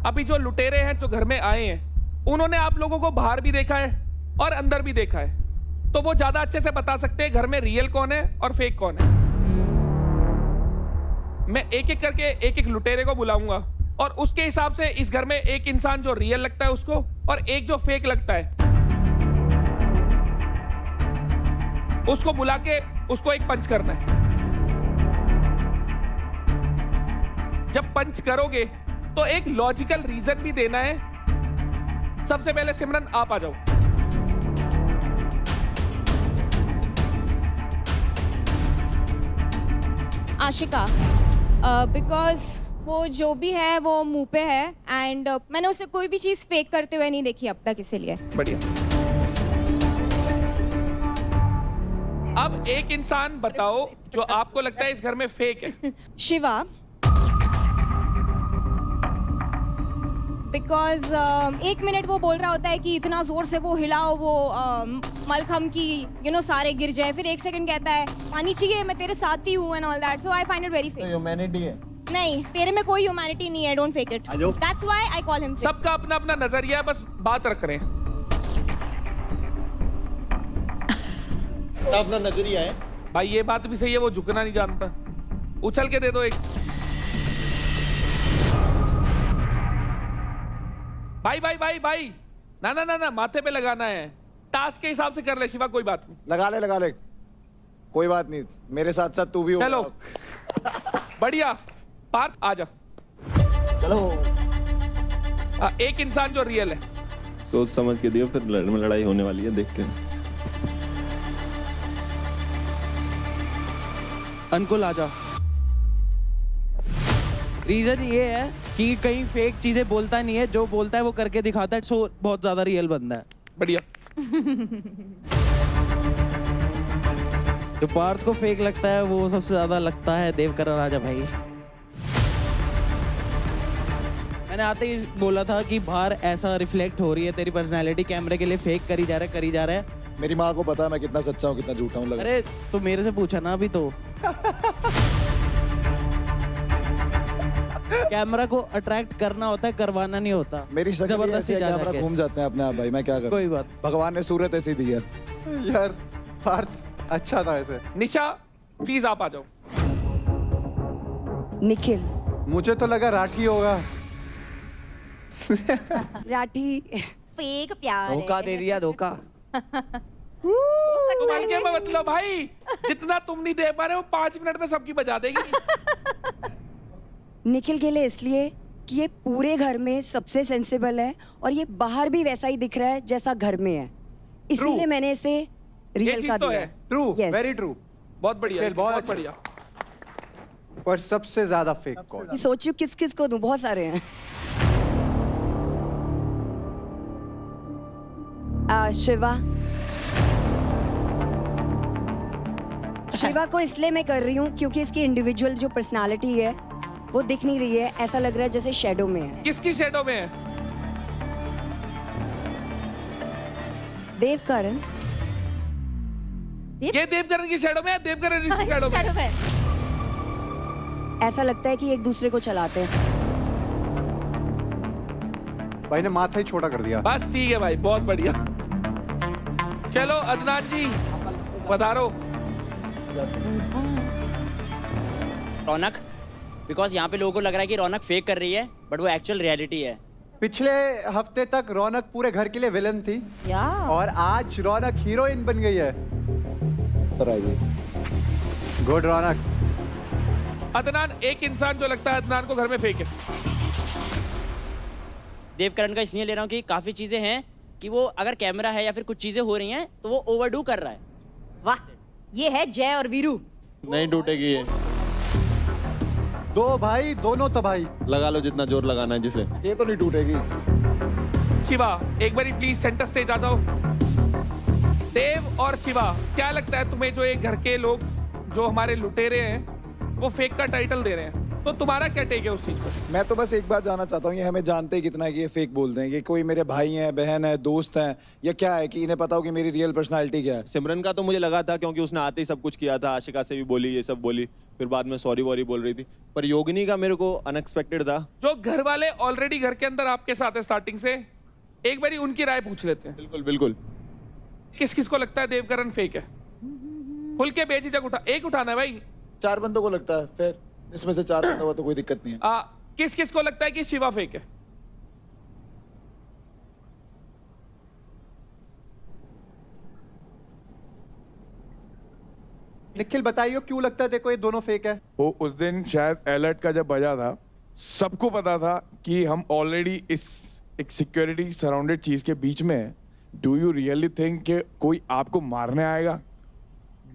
अभी जो लुटेरे हैं जो घर में आए हैं उन्होंने आप लोगों को बाहर भी देखा है और अंदर भी देखा है, तो वो ज्यादा अच्छे से बता सकते हैं घर में रियल कौन है और फेक कौन है। मैं एक एक करके एक एक लुटेरे को बुलाऊंगा और उसके हिसाब से इस घर में एक इंसान जो रियल लगता है उसको और एक जो फेक लगता है उसको बुला के उसको एक पंच करना है। जब पंच करोगे तो एक लॉजिकल रीजन भी देना है। सबसे पहले सिमरन आप आ जाओ। आशिका, बिकॉज वो जो भी है वो मुंह पे है एंड मैंने उसे कोई भी चीज फेक करते हुए नहीं देखी अब तक, इसीलिए। बढ़िया। अब एक इंसान बताओ जो आपको लगता है इस घर में फेक है। शिवा, बिकॉज 1 मिनट वो बोल रहा होता है कि इतना जोर से वो हिलाओ वो मलखम की सारे गिर जाए, फिर 1 सेकंड कहता है पानी चाहिए, मैं तेरे साथ ही हूँ and all that, so I find it very fake. Humanity है। नहीं, तेरे में कोई ह्यूमैनिटी नहीं है, don't fake it, that's why I call him. सबका अपना अपना नजरिया है, बस बात रख रहे हैं। अपना नजरिया है भाई, ये बात भी सही है, वो झुकना नहीं जानता। उछल के दे दो एक। भाई भाई भाई भाई, ना ना ना ना, माथे पे लगाना है, टास्क के हिसाब से कर ले शिवा, कोई बात नहीं। लगा ले, कोई बात नहीं, मेरे साथ साथ तू भी चलो बढ़िया। पार्थ आ जा। चलो। एक इंसान जो रियल है। सोच समझ के दियो, फिर लड़ाई होने वाली है, देख के। अनुकुल आ जा। रीजन ये है कि कहीं फेक चीजें बोलता नहीं है, जो बोलता है वो करके दिखाता है, सो बहुत ज्यादा रियल बंदा है। बढ़िया। जो पार्थ को फेक लगता है वो सबसे ज्यादा लगता है देवकरण राजा भाई। मैंने आते ही बोला था कि बाहर ऐसा रिफ्लेक्ट हो रही है तेरी पर्सनैलिटी, कैमरे के लिए फेक करी जा रहा है। मेरी माँ को पता है मैं कितना सच्चा हूँ कितना झूठा हूँ। अरे तो मेरे से पूछा ना अभी तो। कैमरा को अट्रैक्ट करना होता है, करवाना नहीं होता। मेरी शक्ल ऐसी है, कैमरा घूम जाते हैं अपने आप भाई, मैं क्या करूं। कोई बात, भगवान ने सूरत ऐसी दी है। यार पार्थ अच्छा था ऐसे। निशा प्लीज आप आ जाओ। निखिल, मुझे तो लगा राठी होगा। राठी फेक प्यार धोखा दे दिया, धोखा। के मतलब भाई, जितना तुम नहीं दे पा रहे हो 5 मिनट में सबकी बजा देगी। निखिल के लिए इसलिए कि ये पूरे घर में सबसे सेंसिबल है और ये बाहर भी वैसा ही दिख रहा है जैसा घर में है, इसीलिए मैंने इसे रियल का दिया। True, very true. बहुत बढ़िया, बहुत बढ़िया। पर सबसे ज्यादा फेक कौन? सोचियो किस किस को दूं, बहुत सारे हैं। शिवा को इसलिए मैं कर रही हूँ क्योंकि इसकी इंडिविजुअल जो पर्सनालिटी है वो दिख नहीं रही है, ऐसा लग रहा है जैसे शैडो में है। किसकी शैडो में है? देवकरण। ये देवकरण की शैडो में है, देवकरण की शैडो में। ऐसा लगता है कि एक दूसरे को चलाते हैं। भाई ने माथा ही छोटा कर दिया। बस ठीक है भाई, बहुत बढ़िया। चलो अदनान जी पधारो। रौनक, बिकॉज यहाँ पे लोगों को लग रहा है कि रौनक फेक कर रही है, बट वो एक्चुअल रियलिटी है। पिछले हफ्ते तक रौनक पूरे घर के लिए विलन थी और आज रौनक हीरोइन बन गई है। गुड रौनक। अदनान, एक इंसान जो लगता है अदनान को घर में फेक है। देवकरण का इसलिए ले रहा हूँ कि काफ़ी चीज़ें हैं कि वो अगर कैमरा है या फिर कुछ चीज़ें हो रही हैं तो वो ओवरडू कर रहा है। वाह, ये है जय और वीरू। नहीं टूटेगी ये, दो भाई दोनों तबाही। लगा लो जितना जोर लगाना है जिसे। ये तो नहीं टूटेगी। शिवा एक बारी प्लीज सेंटर स्टेज आ जाओ। देव और शिवा, क्या लगता है तुम्हें जो ये घर के लोग जो हमारे लुटेरे हैं वो फेक का टाइटल दे रहे हैं, तो तुम्हारा क्या टेक है उस चीज पर? मैं तो बस एक बात जानना चाहता हूँ, ये हमें जानते ही कितना है कि ये फेक बोलते हैं, कि कोई मेरे भाई हैं, बहन है, दोस्त हैं, या क्या है कि इन्हें पता हो कि मेरी रियल पर्सनालिटी क्या है? सिमरन का तो मुझे लगा था क्योंकि उसने आते ही सब कुछ किया था, आशिका से भी बोली, ये सब बोली, फिर बाद में सॉरी वॉरी बोल रही थी। पर योगिनी का मेरे को अनएक्सपेक्टेड था। जो घर वाले ऑलरेडी घर के अंदर आपके साथ है स्टार्टिंग से, एक बारी उनकी राय पूछ लेते हैं। बिल्कुल बिल्कुल। किस किस को लगता है देवकरण फेक है? खुल के बेझिझक उठा, एक उठाना है भाई। 4 बंदों को लगता है, फिर इसमें से 4 बंदों को तो कोई दिक्कत नहीं है। किस किस को लगता है कि शिवा फेक है? निखिल बताइए क्यों लगता है देखो ये दोनों फेक है? वो उस दिन शायद अलर्ट का जब बजा था, सबको पता था कि हम ऑलरेडी इस एक सिक्योरिटी सराउंडेड चीज के बीच में है। डू यू रियली थिंक कि कोई आपको मारने आएगा?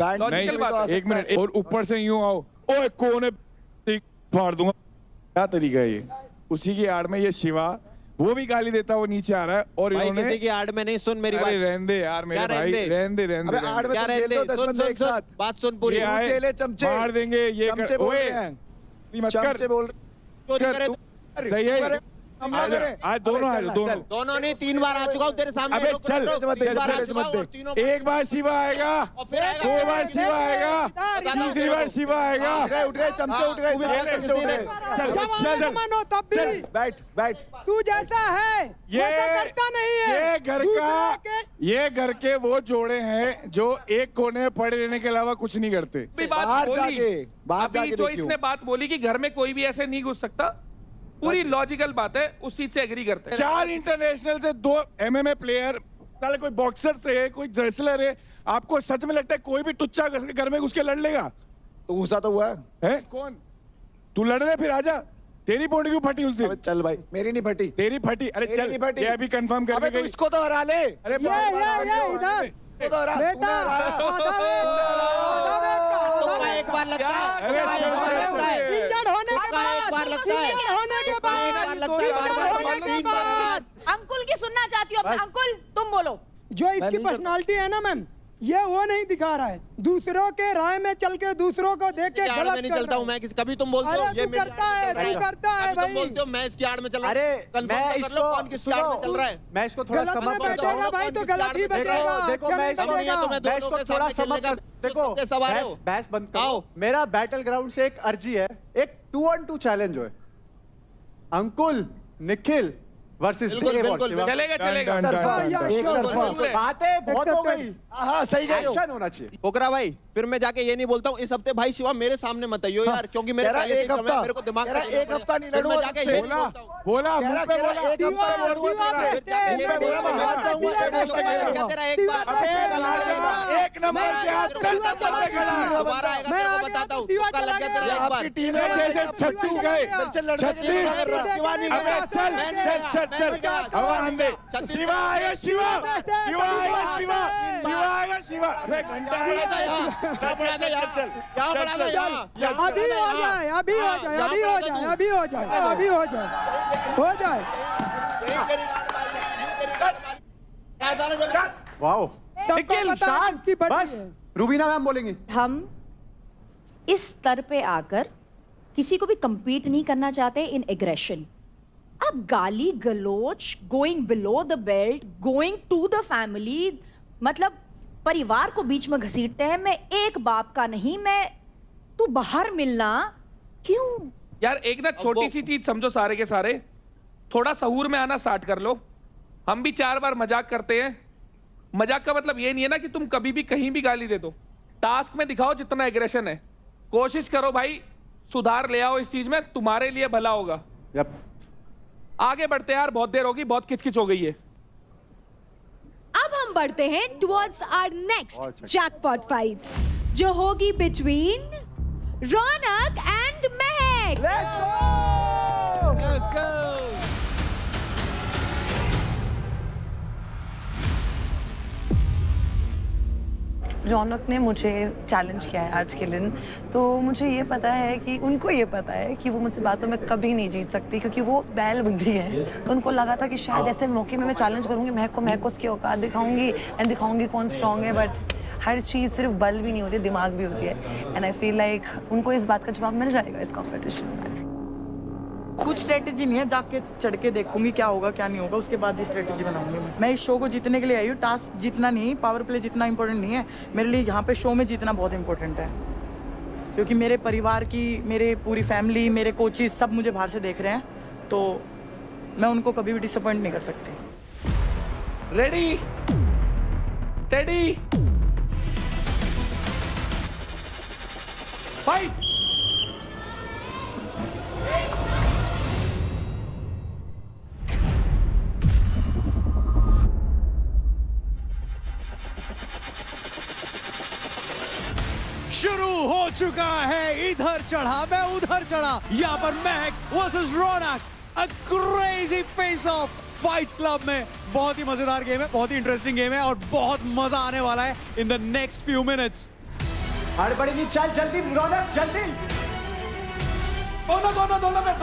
नहीं, एक मिनट, और ऊपर से यूं आओ, ओए कौन है, फाड़ दूंगा, क्या तरीका है ये? उसी की आड़ में ये शिवा, वो भी गाली देता, वो नीचे आ रहा है, और इन्होंने किसी की आड़ में नहीं, सुन मेरी बात। रहने दे यार मेरे भाई, रहने दे रहने दे। आड़ में तुम खेल दो 10 बंदे एक साथ। बात सुन पूरी। ये आए, चेले चमचे मार देंगे ये, चमचे बोल रहे हैं, चमचे बोल सही है। आज दोनों आए, दोनों नहीं 3 बार आ चुका हूँ तेरे सामने। अबे चल, एक बार शिवा आएगा, 2 बार शिवा आएगा, तीसरी बार शिवा आएगा। उठ गए चमचे, उठ गए चमचे, उठ गए। चल बैठ बैठ। तू जैसा है ये घर के वो जोड़े हैं जो एक कोने में पड़े रहने के अलावा कुछ नहीं करते। बाहर जाके जो इसने बात बोली कि घर में कोई भी ऐसे नहीं घुस सकता, पूरी लॉजिकल बात है, उस चीज से एग्री करते हैं। 4 इंटरनेशनल से 2 MMA प्लेयर, साले कोई बॉक्सर से है, कोई रेसलर है, आपको सच में लगता है कोई भी टुच्चा घर में घुस के लड़ लेगा? तो घुसा तो हुआ है कौन? तू लड़ रहे, फिर आजा। तेरी पोंड क्यों फटी उस दिन? चल भाई, मेरी नहीं फटी। तेरी फटी? अरे चल, नहीं फटी। ये अभी कंफर्म कर। अबे तू इसको तो हरा ले। अरे इधर एक बार लगता है, अंकुल की सुनना चाहती हूँ। अंकुल तुम बोलो। जो इसकी पर्सनालिटी है ना मैम, ये वो नहीं दिखा रहा है, दूसरों के राय में चल के, दूसरों को देख के गलत नहीं चलता हूँ मैं, कभी तुम बोलते हो ये करता है भाई। तुम बोलते हो मैं इसकी आड़ में चल रहा हूँ। अरे मैं इसको कौन किसकी आड़ में चल रहा है? मैं इसको थोड़ा गलत में समझ बैठेगा भाई तो गलत ही बैठेगा। देखो मैं इसको थोड़ा समझ, देखो बहस बंद करो। मेरा बैटल ग्राउंड से एक अर्जी है, एक 2-on-2 चैलेंज है, अंकुल निखिल वर्सेस चलेगा चलेगा। बातें बहुत हो गई। हाँ सही गई, एक्शन होना चाहिए। पोकरा भाई, फिर मैं जाके ये नहीं बोलता हूँ इस हफ्ते भाई शिवा मेरे सामने मत आइयो यार, क्योंकि मेरे एक हफ्ता, मेरे को दिमाग एक हफ्ता नहीं लड़ूंगा। जाके ये बोला एक हफ्ता तेरा एक बार एक नंबर से हाथ दोबारा आएगा, तेरे को बताता हूँ। तुक्का लग गया तेरा एक बार। टीम में जैसे छत्तू गए, चल हवा आंदे। शिवा आएगा, शिवा आएगा, शिवा आएगा, शिवा। अबे घंटा आएगा, चल क्या बड़ा था यार? अभी हो जाए, अभी हो जाए, अभी हो जाए, अभी हो जाए, अभी हो जाए, हो जाए। वाओ, शांत, बस रूबीना मैम बोलेंगी। हम इस स्तर पे आकर किसी को भी compete नहीं करना चाहते इन एग्रेशन। अब गाली गलोच, going below the belt, going to the family, मतलब परिवार को बीच में घसीटते हैं। मैं एक बाप का नहीं, मैं तू बाहर मिलना क्यों? यार एक ना छोटी सी चीज समझो सारे के सारे, थोड़ा सहूर में आना स्टार्ट कर लो। हम भी 4 बार मजाक करते हैं। मजाक का मतलब ये नहीं है ना कि तुम कभी भी कहीं भी गाली दे दो। टास्क में दिखाओ जितना एग्रेशन है, कोशिश करो भाई सुधार ले आओ इस चीज में, तुम्हारे लिए भला होगा। आगे बढ़ते यार, बहुत देर होगी, बहुत किचकिच हो गई है। अब हम बढ़ते हैं towards our next jackpot fight, जो होगी between Raunak and Mahak. Let's go! रौनक ने मुझे चैलेंज किया है आज के दिन, तो मुझे ये पता है कि उनको ये पता है कि वो मुझसे बातों में कभी नहीं जीत सकती, क्योंकि वो बैल बुद्धि है। तो उनको लगा था कि शायद ऐसे मौके में मैं चैलेंज करूँगी, महक को उसकी औकात दिखाऊंगी एंड दिखाऊंगी कौन स्ट्रांग है। बट हर चीज़ सिर्फ बल भी नहीं होती, दिमाग भी होती है। एंड आई फील लाइक उनको इस बात का जवाब मिल जाएगा इस कॉम्पिटिशन में। कुछ स्ट्रेटेजी नहीं है, जाके चढ़ के देखूंगी क्या होगा क्या नहीं होगा, उसके बाद ही स्ट्रेटेजी बनाऊंगी। मैं इस शो को जीतने के लिए आई हूँ, टास्क जीतना नहीं, पावर प्ले जितना इंपॉर्टेंट नहीं है मेरे लिए। यहाँ पे शो में जीतना बहुत इंपॉर्टेंट है, क्योंकि मेरे परिवार की, मेरे पूरी फैमिली, मेरे कोचेस सब मुझे बाहर से देख रहे हैं, तो मैं उनको कभी भी डिसअपॉइंट नहीं कर सकती। Ready, steady, fight. शुरू हो चुका है, इधर चढ़ा मैं उधर चढ़ा, यहाँ पर महक versus Raunak, a crazy face of fight club में। बहुत ही मजेदार गेम है, बहुत ही इंटरेस्टिंग गेम है और बहुत मजा आने वाला है in the next few minutes. हड़बड़ी नहीं, चल जल्दी रौनक, जल्दी। दोनों में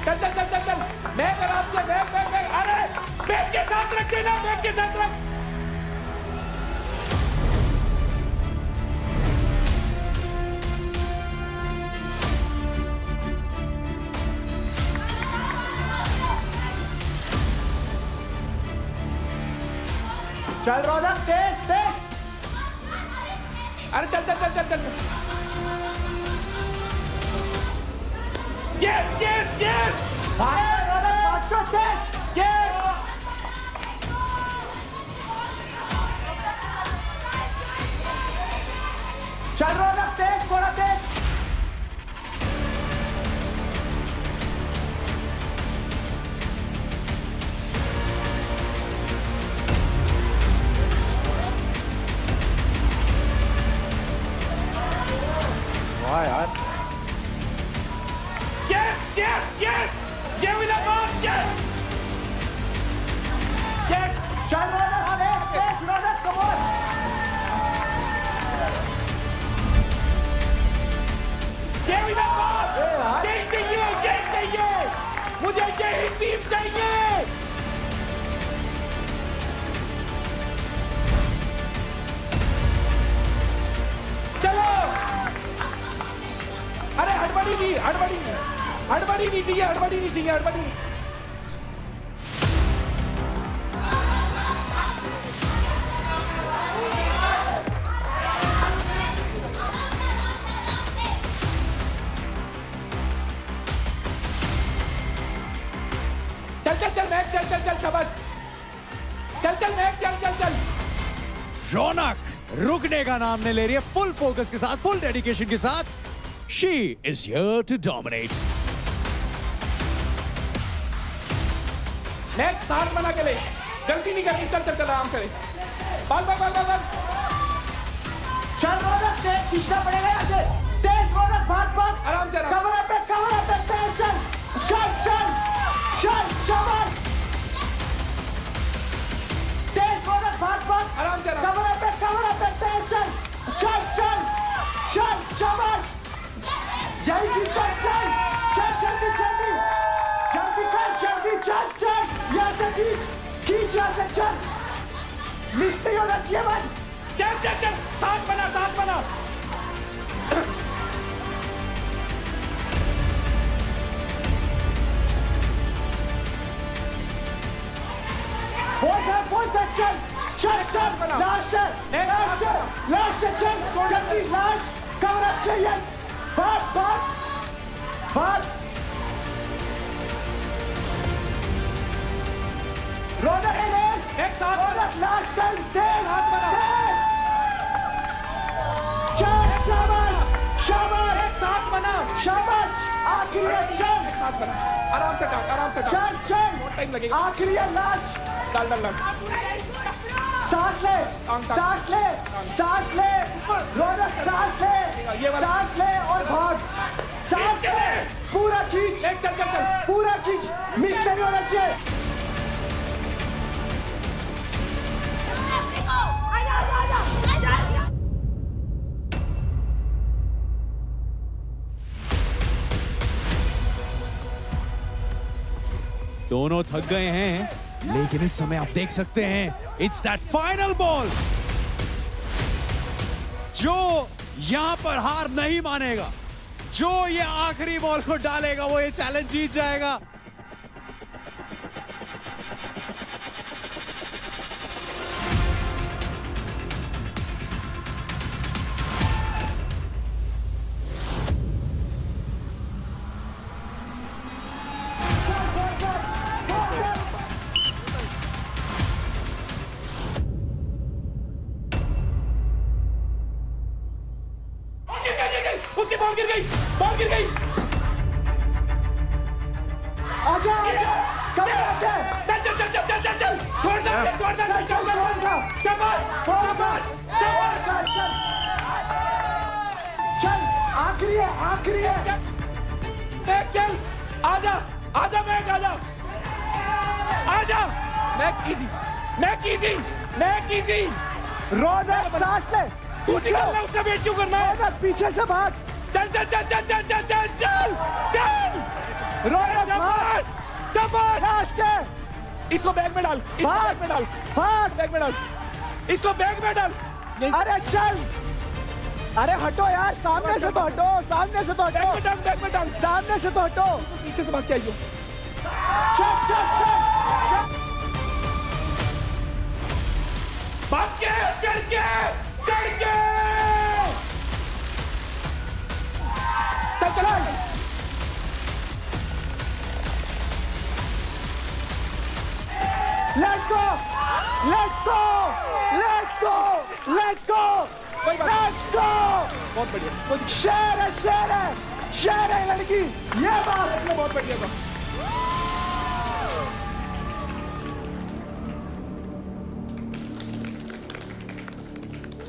चल बैग आराम से, बैग अरे बैग के साथ रख देना, बैग के साथ रख। चल रौनक, तेज तेज। अरे चल। Yes! चल रौनक, तेज, थोड़ा तेज। वाह यार। Yes! Give it a ball! Yes! चल रौनक, तेज, रौनक, come on! Give it a ball! ये चाहिए! मुझे यही टीम चाहिए! चलो! अरे हड़बड़ी नहीं चाहिए। चल मैच, चल शाबाश। चल मैच, चल। रौनक रुकने का नाम नहीं ले रही है, फुल फोकस के साथ, फुल डेडिकेशन के साथ। She is here to dominate. Match साथ बना के ले, गलती नहीं करनी। चल आराम से। बॉल। चल रौनक, तेज खींचना पड़ेगा यहाँ से। तेज रौनक, भाग। आराम से। कवर अप पे, तेज चल। शाबाश। तेज रौनक, भाग। आराम से। कवर अप पे, तेज चल। शाबाश। यही खींचता, चल जल्दी चल। यहाँ से खींच यहाँ से, चल। मिस नहीं होना चाहिए बस। चल। साथ बना। बोल तक चल। लास्ट है, चल जल्दी, लास्ट कवर अप चाहिए। भाग। रौनक एक साथ रौनक, लास्ट टाइम, तेज। शाबाश। एक साथ बना। शाबाश। आखिरी है, चल। आराम से काट। चल। बहुत टाइम लगेगा। आखिरी है, लास्ट। डाल। सांस ले, सांस ले, सांस ले, रौनक सांस ले, सांस ले और भाग, सांस ले, पूरा खींच, चल पूरा खींच, मिस नहीं होना चाहिए। दोनों थक गए हैं, लेकिन इस समय आप देख सकते हैं इट्स दैट फाइनल बॉल जो यहां पर हार नहीं मानेगा, जो ये आखिरी बॉल को डालेगा वो ये चैलेंज जीत जाएगा। उसकी बॉल गिर गई, बॉल गिर गई। आजा, आजा, कम बैक है। चल, छोड़ दे, शाबाश, चल, आखिरी है। बैक चल, आजा, बैक आजा, मैक इजी। रौनक सांस ले, तू निकलना, उसका वेट क्यों करना है? रौनक पीछे से भाग, चल। रौनक शाबाश। सांस ले, इसको बैग में डाल, भाग, इसको बैग में डाल। अरे चल, अरे हटो यार, सामने से तो हटो, बैग में डाल। सामने से तो हटो, पीछे से भाग के आइयो। चल। भाग के, चढ़ के। चल। Let's go! बहुत बढ़िया। शेर है लड़की, ये बात बहुत बढ़िया था।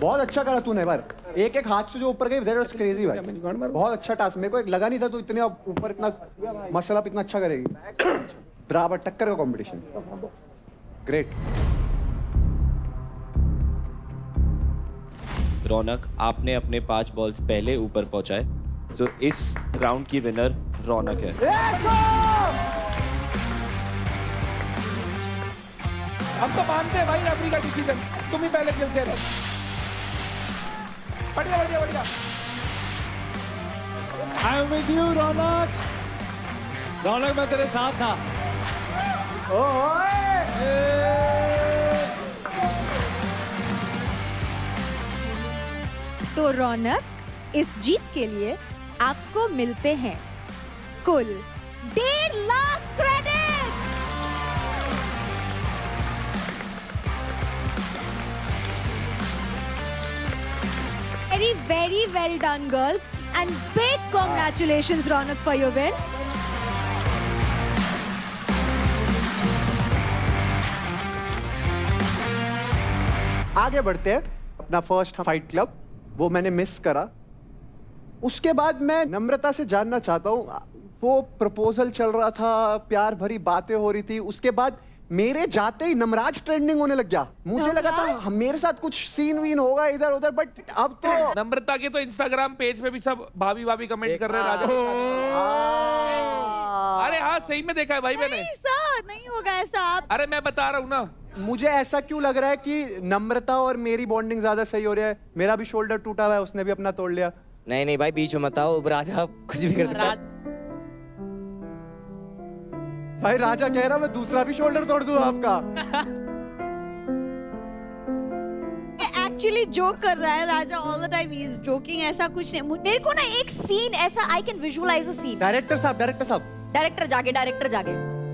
बहुत अच्छा करा तूने बार, एक हाथ से जो ऊपर गई, दैट वाज क्रेजी भाई, बहुत अच्छा टास्क। मेरे को एक लगा नहीं था तू इतने ऊपर इतना मसला इतना अच्छा करेगी। बराबर टक्कर का कंपटीशन, ग्रेट। रौनक, आपने अपने 5 बॉल्स पहले ऊपर पहुंचाए, तो इस राउंड की विनर रौनक है। हम तो मानते हैं भाई रेफरी का डिसीजन, तुम ही पहले खेल से रहो। बढ़िया। आई एम विद यू रौनक, मैं तेरे साथ था। तो रौनक, इस जीत के लिए आपको मिलते हैं कुल 1.5 lakh credit. Very well done, girls, and big congratulations, Ronak, for your win. आगे बढ़ते हैं, अपना फर्स्ट फाइट क्लब वो मैंने मिस करा। उसके बाद मैं नम्रता से जानना चाहता हूँ, वो प्रपोजल चल रहा था, प्यार भरी बातें हो रही थी, उसके बाद मेरे जाते ही नमराज ट्रेंडिंग होने लग गया। मुझे लगा था मेरे साथ कुछ सीन वीन होगा इधर उधर, बट अब तो नम्रता के तो इंस्टाग्राम पेज पे भी सब भाभी कमेंट कर रहे हैं राजा। अरे हाँ, सही में देखा है भाई मैंने। सर, नहीं होगा ऐसा। आप अरे मैं बता रहा हूँ ना, मुझे ऐसा क्यों लग रहा है कि नम्रता और मेरी बॉन्डिंग ज्यादा सही हो रही है। मेरा भी शोल्डर टूटा हुआ है, उसने भी अपना तोड़ लिया। नहीं भाई, बीच में मत आओ, राजा कुछ भी कर सकता है। भाई राजा कह रहा मैं दूसरा भी शोल्डर तोड़ दूं आपका। एक्चुअली जोक कर रहा है Raja, all the time he is joking, ऐसा कुछ नहीं। मेरे को ना एक सीन ऐसा, I can visualize a scene. Director साहब डायरेक्टर जागे,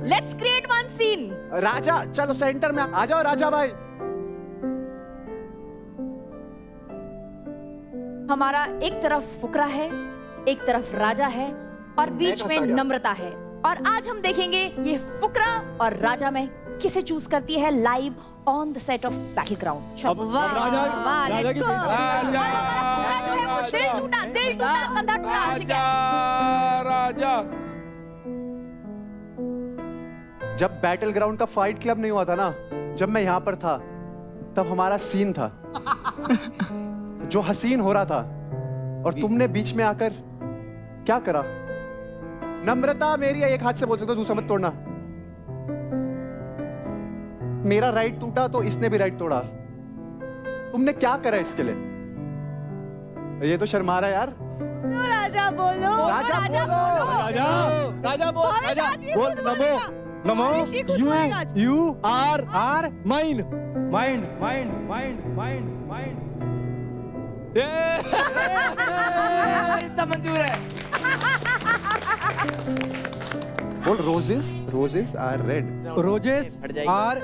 let's create one scene. Raja चलो सेंटर में आ जाओ, राजा भाई। हमारा एक तरफ फुकरा है, एक तरफ राजा है, और बीच में नम्रता है। और आज हम देखेंगे ये फुकरा और राजा में किसे चूज करती है live on the set of battle ground? दिल टूटा, कंधा टूटा, आशिका। राजा जब बैटल ग्राउंड का फाइट क्लब नहीं हुआ था ना, जब मैं यहाँ पर था, तब हमारा सीन था जो हसीन हो रहा था, और तुमने बीच में आकर क्या करा? नम्रता मेरी है, एक हाथ से बोल सकते हो, दूसरा मत तोड़ना। मेरा राइट टूटा तो इसने भी राइट तोड़ा। तुमने क्या करा इसके लिए? ये तो शर्मा रहा है यार। राजा बोलो, राजा बोलो, राजा बोल, राजा बोल, नमो नमो, you are mind mind mind mind mind mind. इसका मंजूर है। बोल roses, roses are red, roses are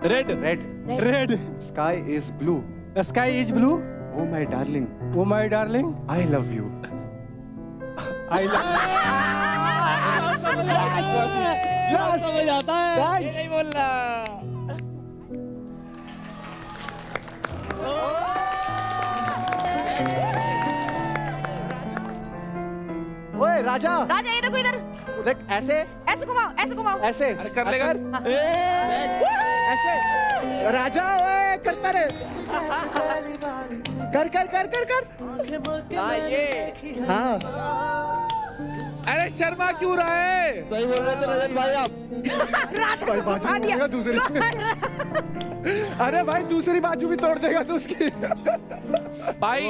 red, red red, sky is blue, sky is blue, oh my darling, oh my darling, I love you, I love. समझ आता है, ये नहीं बोल रहा। ओए राजा, राजा ये देखो इधर, देख ऐसे ऐसे घुमाओ, ऐसे घुमाओ, ऐसे। अरे कर लेगा। ऐसे राजा, ओए करता रे, कर कर कर कर कर। हाँ ये, हाँ अरे शर्मा क्यों रहा है? सही बोल रहे थे रजत भाई आप। भाई बाजू तोड़ेगा दूसरी। अरे भाई दूसरी बाजू भी तोड़ देगा तो उसकी। भाई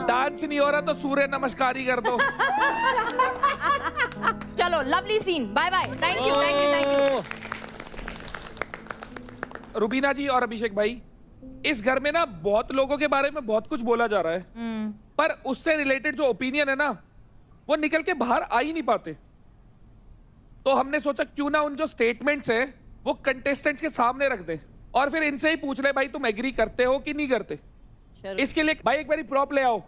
डांस नहीं हो रहा तो सूर्य नमस्कार ही कर दो। चलो lovely scene, bye bye, thank you thank you thank you. Rubina ji और अभिषेक भाई, इस घर में ना बहुत लोगों के बारे में बहुत कुछ बोला जा रहा है, पर उससे रिलेटेड जो ओपिनियन है ना, वो निकल के बाहर आ ही नहीं पाते। तो हमने सोचा क्यों ना उन जो स्टेटमेंट्स है वो कंटेस्टेंट्स के सामने रख दें और फिर इनसे ही पूछ ले भाई तुम एग्री करते हो कि नहीं करते। इसके लिए भाई एक बारी प्रॉप ले आओ।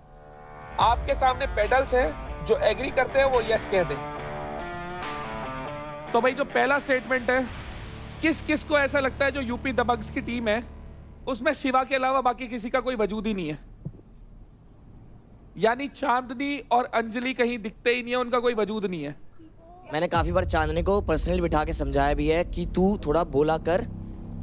आपके सामने पेडल्स है, जो एग्री करते हैं वो यस कह दे। तो भाई जो पहला स्टेटमेंट है, किस किस को ऐसा लगता है जो यूपी दबंग्स की टीम है उसमें शिवा के अलावा बाकी किसी का कोई वजूद ही नहीं है? यानी चांदनी और अंजलि कहीं दिखते ही नहीं है, उनका कोई वजूद नहीं है। मैंने काफी बार चांदनी को पर्सनली बिठा के समझाया भी है कि तू थोड़ा बोला कर,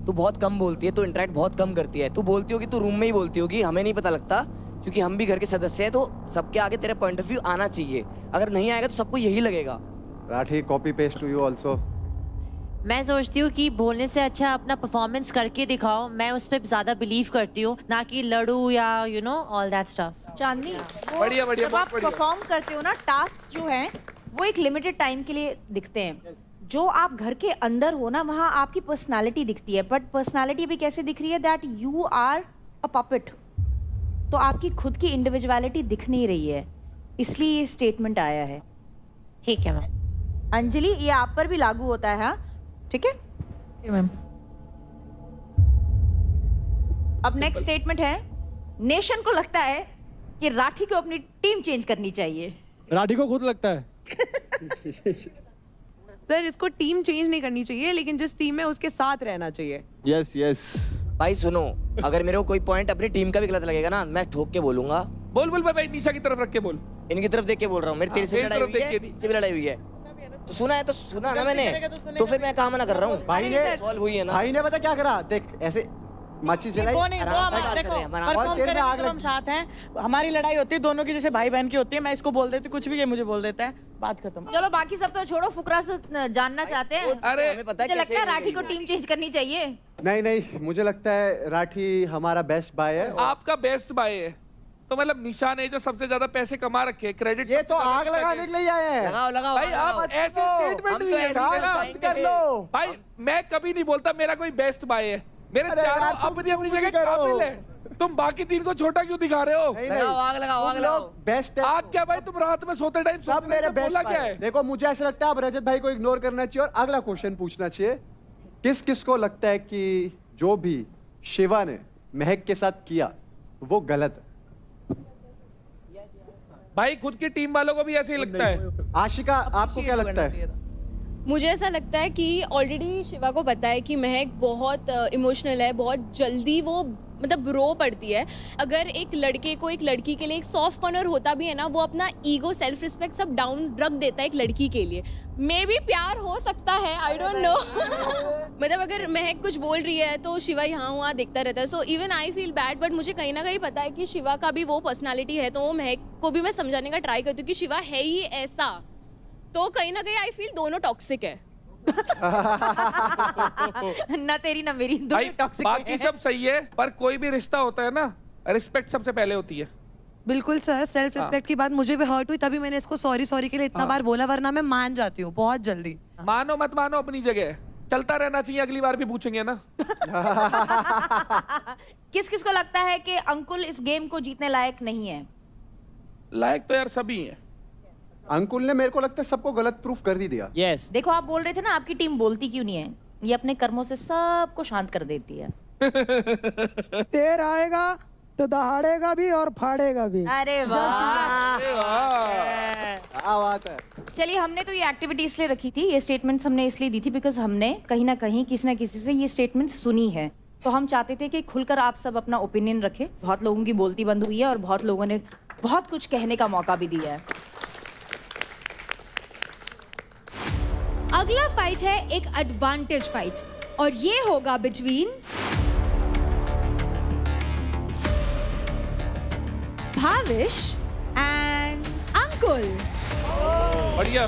तू बहुत कम बोलती है, तू इंटरेक्ट बहुत कम करती है, तू बोलती होगी तू रूम में ही बोलती होगी, हमें नहीं पता लगता क्योंकि हम भी घर के सदस्य हैं, तो सबके आगे तेरा पॉइंट ऑफ व्यू आना चाहिए। अगर नहीं आएगा तो सबको यही लगेगा। Rathee, copy paste to you also. मैं सोचती हूँ कि बोलने से अच्छा अपना परफॉर्मेंस करके दिखाओ, मैं उस पर ज्यादा बिलीव करती हूँ, ना कि लड़ू या you know all that stuff. Chandni, बढ़िया बढ़िया, जब आप परफॉर्म करते हो ना, टास्क जो है वो एक लिमिटेड टाइम के लिए दिखते हैं। जो आप घर के अंदर हो ना, वहाँ आपकी पर्सनालिटी दिखती है, बट पर्सनालिटी भी कैसे दिख रही है? That you are a puppet. तो आपकी खुद की इंडिविजुअलिटी दिख नहीं रही है, इसलिए ये स्टेटमेंट आया है। ठीक है मैम। अंजलि, ये आप पर भी लागू होता है, हाँ? ठीक है मैम। अब नेक्स्ट स्टेटमेंट है, नेशन को लगता है कि राठी को अपनी टीम चेंज करनी चाहिए। राठी को खुद लगता है। सर, इसको टीम चेंज नहीं करनी चाहिए, लेकिन जिस टीम में उसके साथ रहना चाहिए। Yes yes. भाई सुनो, अगर मेरे को कोई पॉइंट अपनी टीम का भी गलत लगेगा ना, मैं ठोक के बोलूंगा। बोल बोल भाई, निशा की तरफ रख के बोल। इनकी तरफ देख के बोल रहा हूँ, मेरी तेरे से लड़ाई हुई है, इससे भी लड़ाई हुई है, तो सुना है तो सुना ना मैंने, तो फिर मैं कहाँ मना कर रहा हूँ? भाई ने सॉल्व हुई है ना। भाई ने पता क्या करा? देख ऐसे माचिस जलाई, हम साथ हैं, हमारी लड़ाई होती है दोनों की, जैसे भाई बहन की होती है, मैं इसको बोल देती, कुछ भी ये मुझे बोल देता है, बात खत्म। चलो बाकी सब तो छोड़ो, फुकरा से जानना चाहते हैं। अरे मुझे लगता है राठी को टीम चेंज करनी चाहिए। नहीं नहीं, मुझे लगता है राठी हमारा बेस्ट बाय है। आपका बेस्ट बाय है तो मतलब निशा ने जो सबसे ज्यादा पैसे कमा रखे, क्रेडिट ये तो आग लगाने के लिए आए हैं। लगाओ लगाओ भाई, आप ऐसे स्टेटमेंट नहीं दे कर लो भाई। मैं कभी नहीं बोलता मेरा कोई बेस्ट बाय है, मेरे चारों अपनी अपनी जगह काबिल है। तुम बाकी तीन को छोटा क्यों दिखा रहे हो? लगाओ आग लगाओ आग लगाओ। बेस्ट है। आग क्या भाई, तुम रात में सोते टाइम सब मेरे बेस्ट क्या है? देखो, मुझे ऐसा लगता है अब रजत भाई को इग्नोर करना चाहिए और अगला क्वेश्चन पूछना चाहिए। किस किस को लगता है कि जो भी शिवा ने महक के साथ किया वो गलत है? भाई खुद की टीम वालों को भी ऐसे ही लगता है। आशिका, आपको क्या लगता है? मुझे ऐसा लगता है कि ऑलरेडी शिवा को पता है कि महक बहुत इमोशनल है, बहुत जल्दी वो मतलब रो पड़ती है। अगर एक लड़के को एक लड़की के लिए एक सॉफ्ट कॉर्नर होता भी है ना, वो अपना ईगो, सेल्फ रिस्पेक्ट सब डाउन रख देता है एक लड़की के लिए। मे भी प्यार हो सकता है, आई डोंट नो। मतलब अगर महक कुछ बोल रही है तो शिवा यहाँ वहाँ देखता रहता है। So even I feel bad, but मुझे कहीं ना कहीं पता है कि शिवा का भी वो पर्सनालिटी है, तो वो महक को भी मैं समझाने का ट्राई करती हूँ कि शिवा है ही ऐसा। तो कहीं ना कहीं आई फील दोनों टॉक्सिक है। ना तेरी ना मेरी, भाई दोनों टॉक्सिक बाकी सब सही है, पर कोई भी रिश्ता होता है ना, रिस्पेक्ट सबसे पहले होती है। बिल्कुल सर, सेल्फ रिस्पेक्ट की बात मुझे भी हर्ट हुई, तभी मैंने इसको सॉरी के लिए इतना बार बोला, वरना मैं मान जाती हूँ बहुत जल्दी। मानो मत मानो अपनी जगह, चलता रहना चाहिए, अगली बार भी पूछेंगे ना। किस किस को लगता है कि अंकुल इस गेम को जीतने लायक नहीं है? लायक तो यार सभी हैं। अंकुल ने मेरे को लगता है सबको गलत प्रूफ कर ही दिया। यस। देखो आप बोल रहे थे ना आपकी टीम बोलती क्यों नहीं है, ये अपने कर्मों से सबको शांत कर देती है। तेर आएगा तो दहाड़ेगा भी और फाड़ेगा भी। अरे वाह, क्या बात है। चलिए, हमने तो ये एक्टिविटी इसलिए रखी थी, ये स्टेटमेंट्स हमने इसलिए दी थी बिकॉज हमने कहीं ना कहीं किसी ना किसी से ये स्टेटमेंट सुनी है, तो हम चाहते थे कि खुलकर आप सब अपना ओपिनियन रखें। बहुत लोगों की बोलती बंद हुई है और बहुत लोगों ने बहुत कुछ कहने का मौका भी दिया है। अगला फाइट है एक एडवांटेज फाइट, और ये होगा बिटवीन भाविश एंड अंकुल। बढ़िया।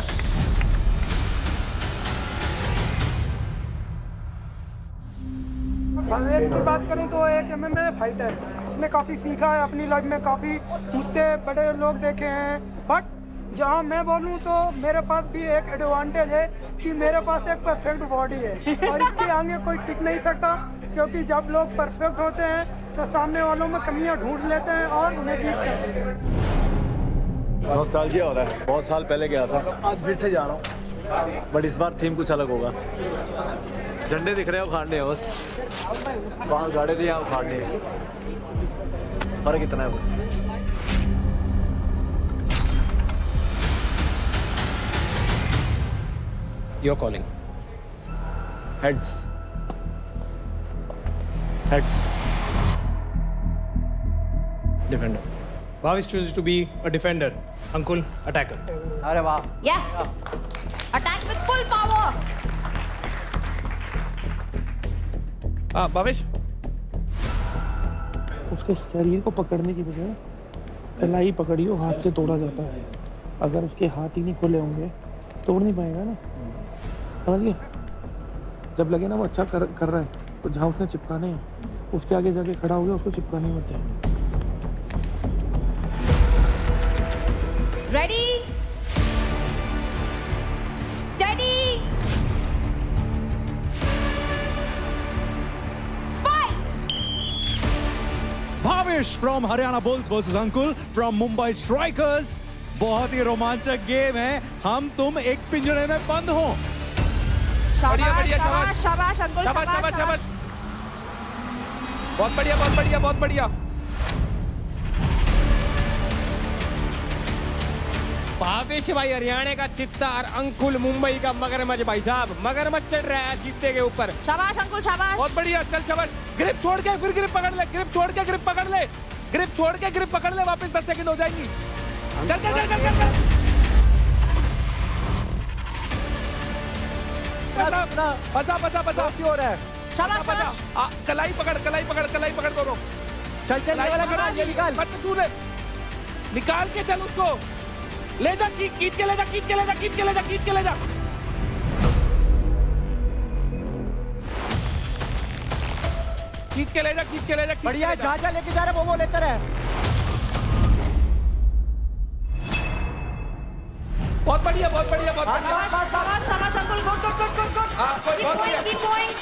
भावेश की बात करें तो एक MMA फाइटर, उसने काफ़ी सीखा है अपनी लाइफ में, काफ़ी मुझसे बड़े लोग देखे हैं। बट जहाँ मैं बोलूँ तो मेरे पास भी एक एडवांटेज है कि मेरे पास एक परफेक्ट बॉडी है और इसके आगे कोई टिक नहीं सकता, क्योंकि जब लोग परफेक्ट होते हैं तो सामने वालों में कमियां ढूंढ लेते हैं और उन्हें बीट कर देते हैं। नॉस्टैल्जिया हो रहा है, बहुत साल पहले गया था, आज फिर से जा रहा हूँ, बट इस बार थीम कुछ अलग होगा। झंडे दिख रहे हैं, उखाड़ने हैं बस, वहाँ गाड़े थे, यहाँ उखाड़ने हैं, फर्क इतना है बस। You're calling. Heads. Heads. Defender. Bhavish chooses to be a defender. Ankul, attacker. अरे वाह। Yeah. Attack with full power. Bhavesh, उसके शरीर को पकड़ने की बजाय कलाई पकड़ियो, हाथ से तोड़ा जाता है। अगर उसके हाथ ही नहीं खुले होंगे तोड़ नहीं पाएगा ना, समझ गया? जब लगे ना वो अच्छा कर रहा है, तो जहाँ उसने चिपकाने हैं उसके आगे जाके खड़ा हो गया, उसको चिपकाने होते हैं। Ready, steady, fight! Bhavish from Haryana bulls versus Ankul from Mumbai strikers. बहुत ही रोमांचक गेम है, हम तुम एक पिंजरे में बंद हो। बढ़िया बढ़िया, शाबाश शाबाश अंकुल, शाबाश शाबाश शाबाश। शाबाश, बहुत बढ़िया बहुत बढ़िया बहुत बढ़िया। भावेश भाई हरियाणा का चित्ता और अंकुल मुंबई का मगरमच्छ। भाई साहब मगरमच्छ चढ़ रहा है जीते के ऊपर। शाबाश अंकुल, शाबाश। बहुत बढ़िया, चल शाबाश। ग्रिप छोड़ के फिर ग्रिप पकड़ ले, ग्रिप छोड़ के ग्रिप पकड़ ले, ग्रिप छोड़ के ग्रिप पकड़ ले, वापस 10 सेकंड हो जाएंगी। चल चल चल चल चल। बचा बचा बचा, क्यों हो रहा है? शाबाश बचा, कलाई पकड़ कलाई पकड़ कलाई पकड़ दोनों। चल चल, ये वाला करा, ये निकाल। मत तू निकाल के चल उसको, ले जा, खींच के ले जा, खींच के ले जा, खींच के ले जा, खींच के ले जा। खींच के ले जा, खींच के ले जा। बढ़िया, जा जा लेके जा रहे, वो लेता रहे। बहुत बढ़िया बहुत बढ़िया बहुत बढ़िया। शाबाश शाबाश शाबाश Ankul, good good good good good. बहुत बढ़िया। Keep going.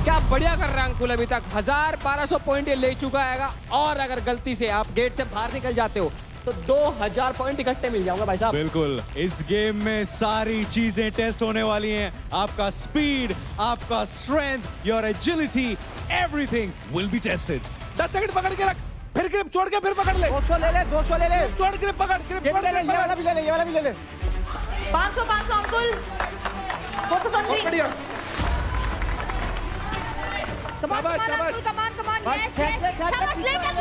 क्या बढ़िया कर रहा है अंकुल, अभी तक 1200 पॉइंट ये ले चुका है, और अगर गलती से आप गेट से बाहर निकल जाते हो तो 2000 पॉइंट इकट्ठे मिल जाओगे भाई साहब। बिल्कुल, इस गेम में सारी चीजें टेस्ट होने वाली हैं। आपका स्पीड, आपका strength, your agility, everything will be tested. 10 second पकड़ के रख, फिर ग्रिप छोड़ के फिर पकड़ ले। 200 ले ले, 200 ले ले। छोड़ ग्रिप पकड़, ग्रिप ये छोड़ ले ले, ये वाला भी ले ले, ये वाला भी ले ले। 500 अंकुल, फोकस ऑन बहुत बढ़िया। शाबाश शाबाश, कमान कमान, यस यस, शाबाश, लेकर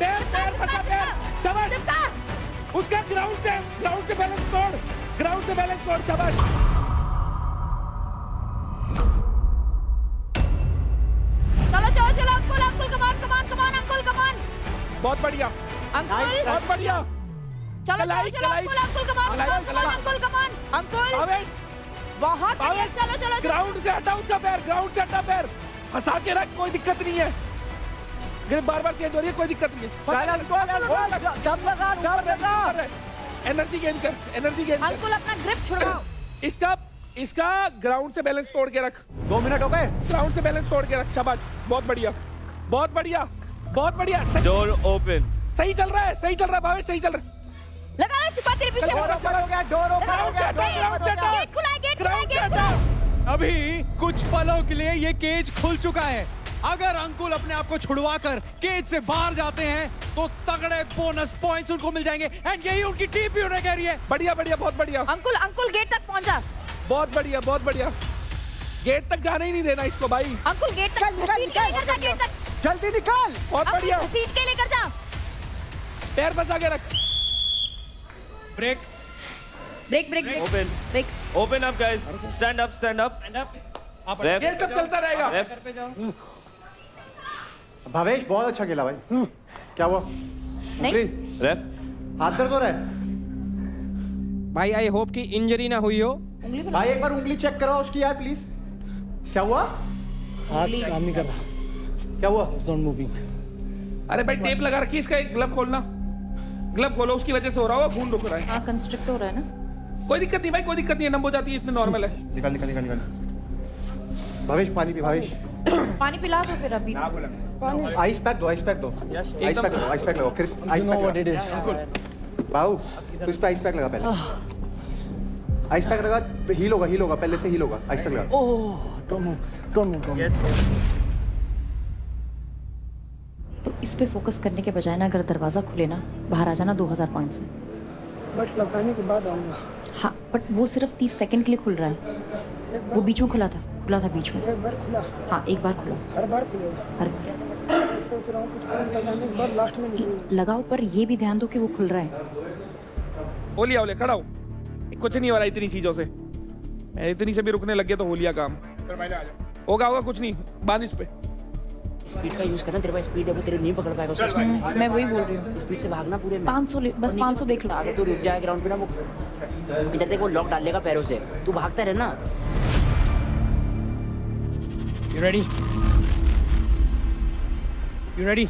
पैर फंसा पैर, शाबाश। उसका ग्राउंड से बैलेंस तोड़, शाबाश। चलो अंकुल कमान अंकुल कमान। बहुत बढ़िया अंकुल, बहुत बढ़िया। चलो अंकुल कमान अंकुल। भावेश बहुत बढ़िया, चलो ग्राउंड से हटा उसका पैर, फंसा के रख, कोई दिक्कत नहीं है। ग्रिप बार चेंज हो रही है, कोई दिक्कत नहीं है। दम लगा। एनर्जी गेन कर। अंकुल अपना ग्रिप छुड़वाओ। इसका ग्राउंड से बैलेंस तोड़ के रख। 2 मिनट हो गए। ग्राउंड से बैलेंस तोड़ के रख, शाबाश। बहुत बढ़िया। Door open. सही चल रहा है भावेश, सही चल रहा है। लगा रहा छिपा तेरे पीछे। डोर ओपन हो गया, डोर ओपन हो गया। गेट खुला है। अभी कुछ पलों के लिए ये केज खुल चुका है। अगर अंकुल अपने आप को छुड़वाकर केज से बाहर जाते हैं तो तगड़े बोनस पॉइंट्स उनको मिल जाएंगे एंड यही उनकी टीम भी उन्हें कह रही है। बढ़िया, बहुत बढ़िया। अंकुल गेट तक पहुंचा। बहुत बढ़िया। गेट तक जाने ही नहीं देना इसको भाई। अंकुल गेट तक घसीट के लेकर जा, गेट तक जल्दी निकाल। बहुत बढ़िया। घसीट के लेकर जा। पैर फंसा के रख। Break. Open up guys, stand up. ये सब चलता रहेगा। भावेश बहुत अच्छा खेला भाई। क्या हुआ? नहीं। रेफ हाथ दर्द हो रहा है भाई। आई होप कि इंजरी ना हुई हो। भाई एक बार उंगली चेक कराओ उसकी यार प्लीज। क्या हुआ? हाथ काम नहीं कर रहा। क्या हुआ? It's not moving। अरे भाई टेप लगा रखी है इसका, एक ग्लव खोलना। ग्लव खोलो, उसकी वजह से हो रहा होगा, खून रुक रहा है। हाँ कंस्ट्रक्ट हो रहा है ना। कोई दिक्कत नहीं भाई, कोई दिक्कत नहीं है, नम हो जाती है, इसमें नॉर्मल है। निकाल। भावेश पानी पी, भावेश। पानी पिला दो फिर अभी। आइस पैक दो। आइस पैक लगाओ फिर। आइस पैक बाबू, तू इस पे आइस पैक लगा पहले। आइस पैक लगा, हील होगा पहले से हील होगा। आइस पैक लगा। Don't move। तो इस पे फोकस करने के बजाय ना, अगर दरवाजा खुले ना, बाहर आ जाना 2000 पॉइंट्स है। बट लगाने के बाद आऊंगा। हाँ बट वो सिर्फ 30 सेकंड के लिए खुल रहा है। वो बीच में खुला था बीच में। एक बार खुला। हाँ एक बार खुला। हर बार खुलेगा। हर बार। सोच रहा हूँ कुछ पॉइंट लगाने के बाद लास्ट में निकलूंगा। लगाओ, पर ये भी ध्यान दो कि वो खुल रहा है। ओले खड़ा हो, कुछ नहीं हो रहा इतनी चीजों से। इतनी से भी रुकने लग गए तो हो लिया काम। होगा कुछ नहीं, बांध इस पे। स्पीड का यूज करना, तेरे पास स्पीड है, तेरे नहीं पकड़ पाएगा उसको। मैं वही बोल रही हूँ। स्पीड से भागना पूरे में। 500 बस 500 देख लो। अगर तू रुक जाए ग्राउंड पे ना, वो इधर तक वो लॉक डाल लेगा पैरों से, तू भागता रहे ना। You ready?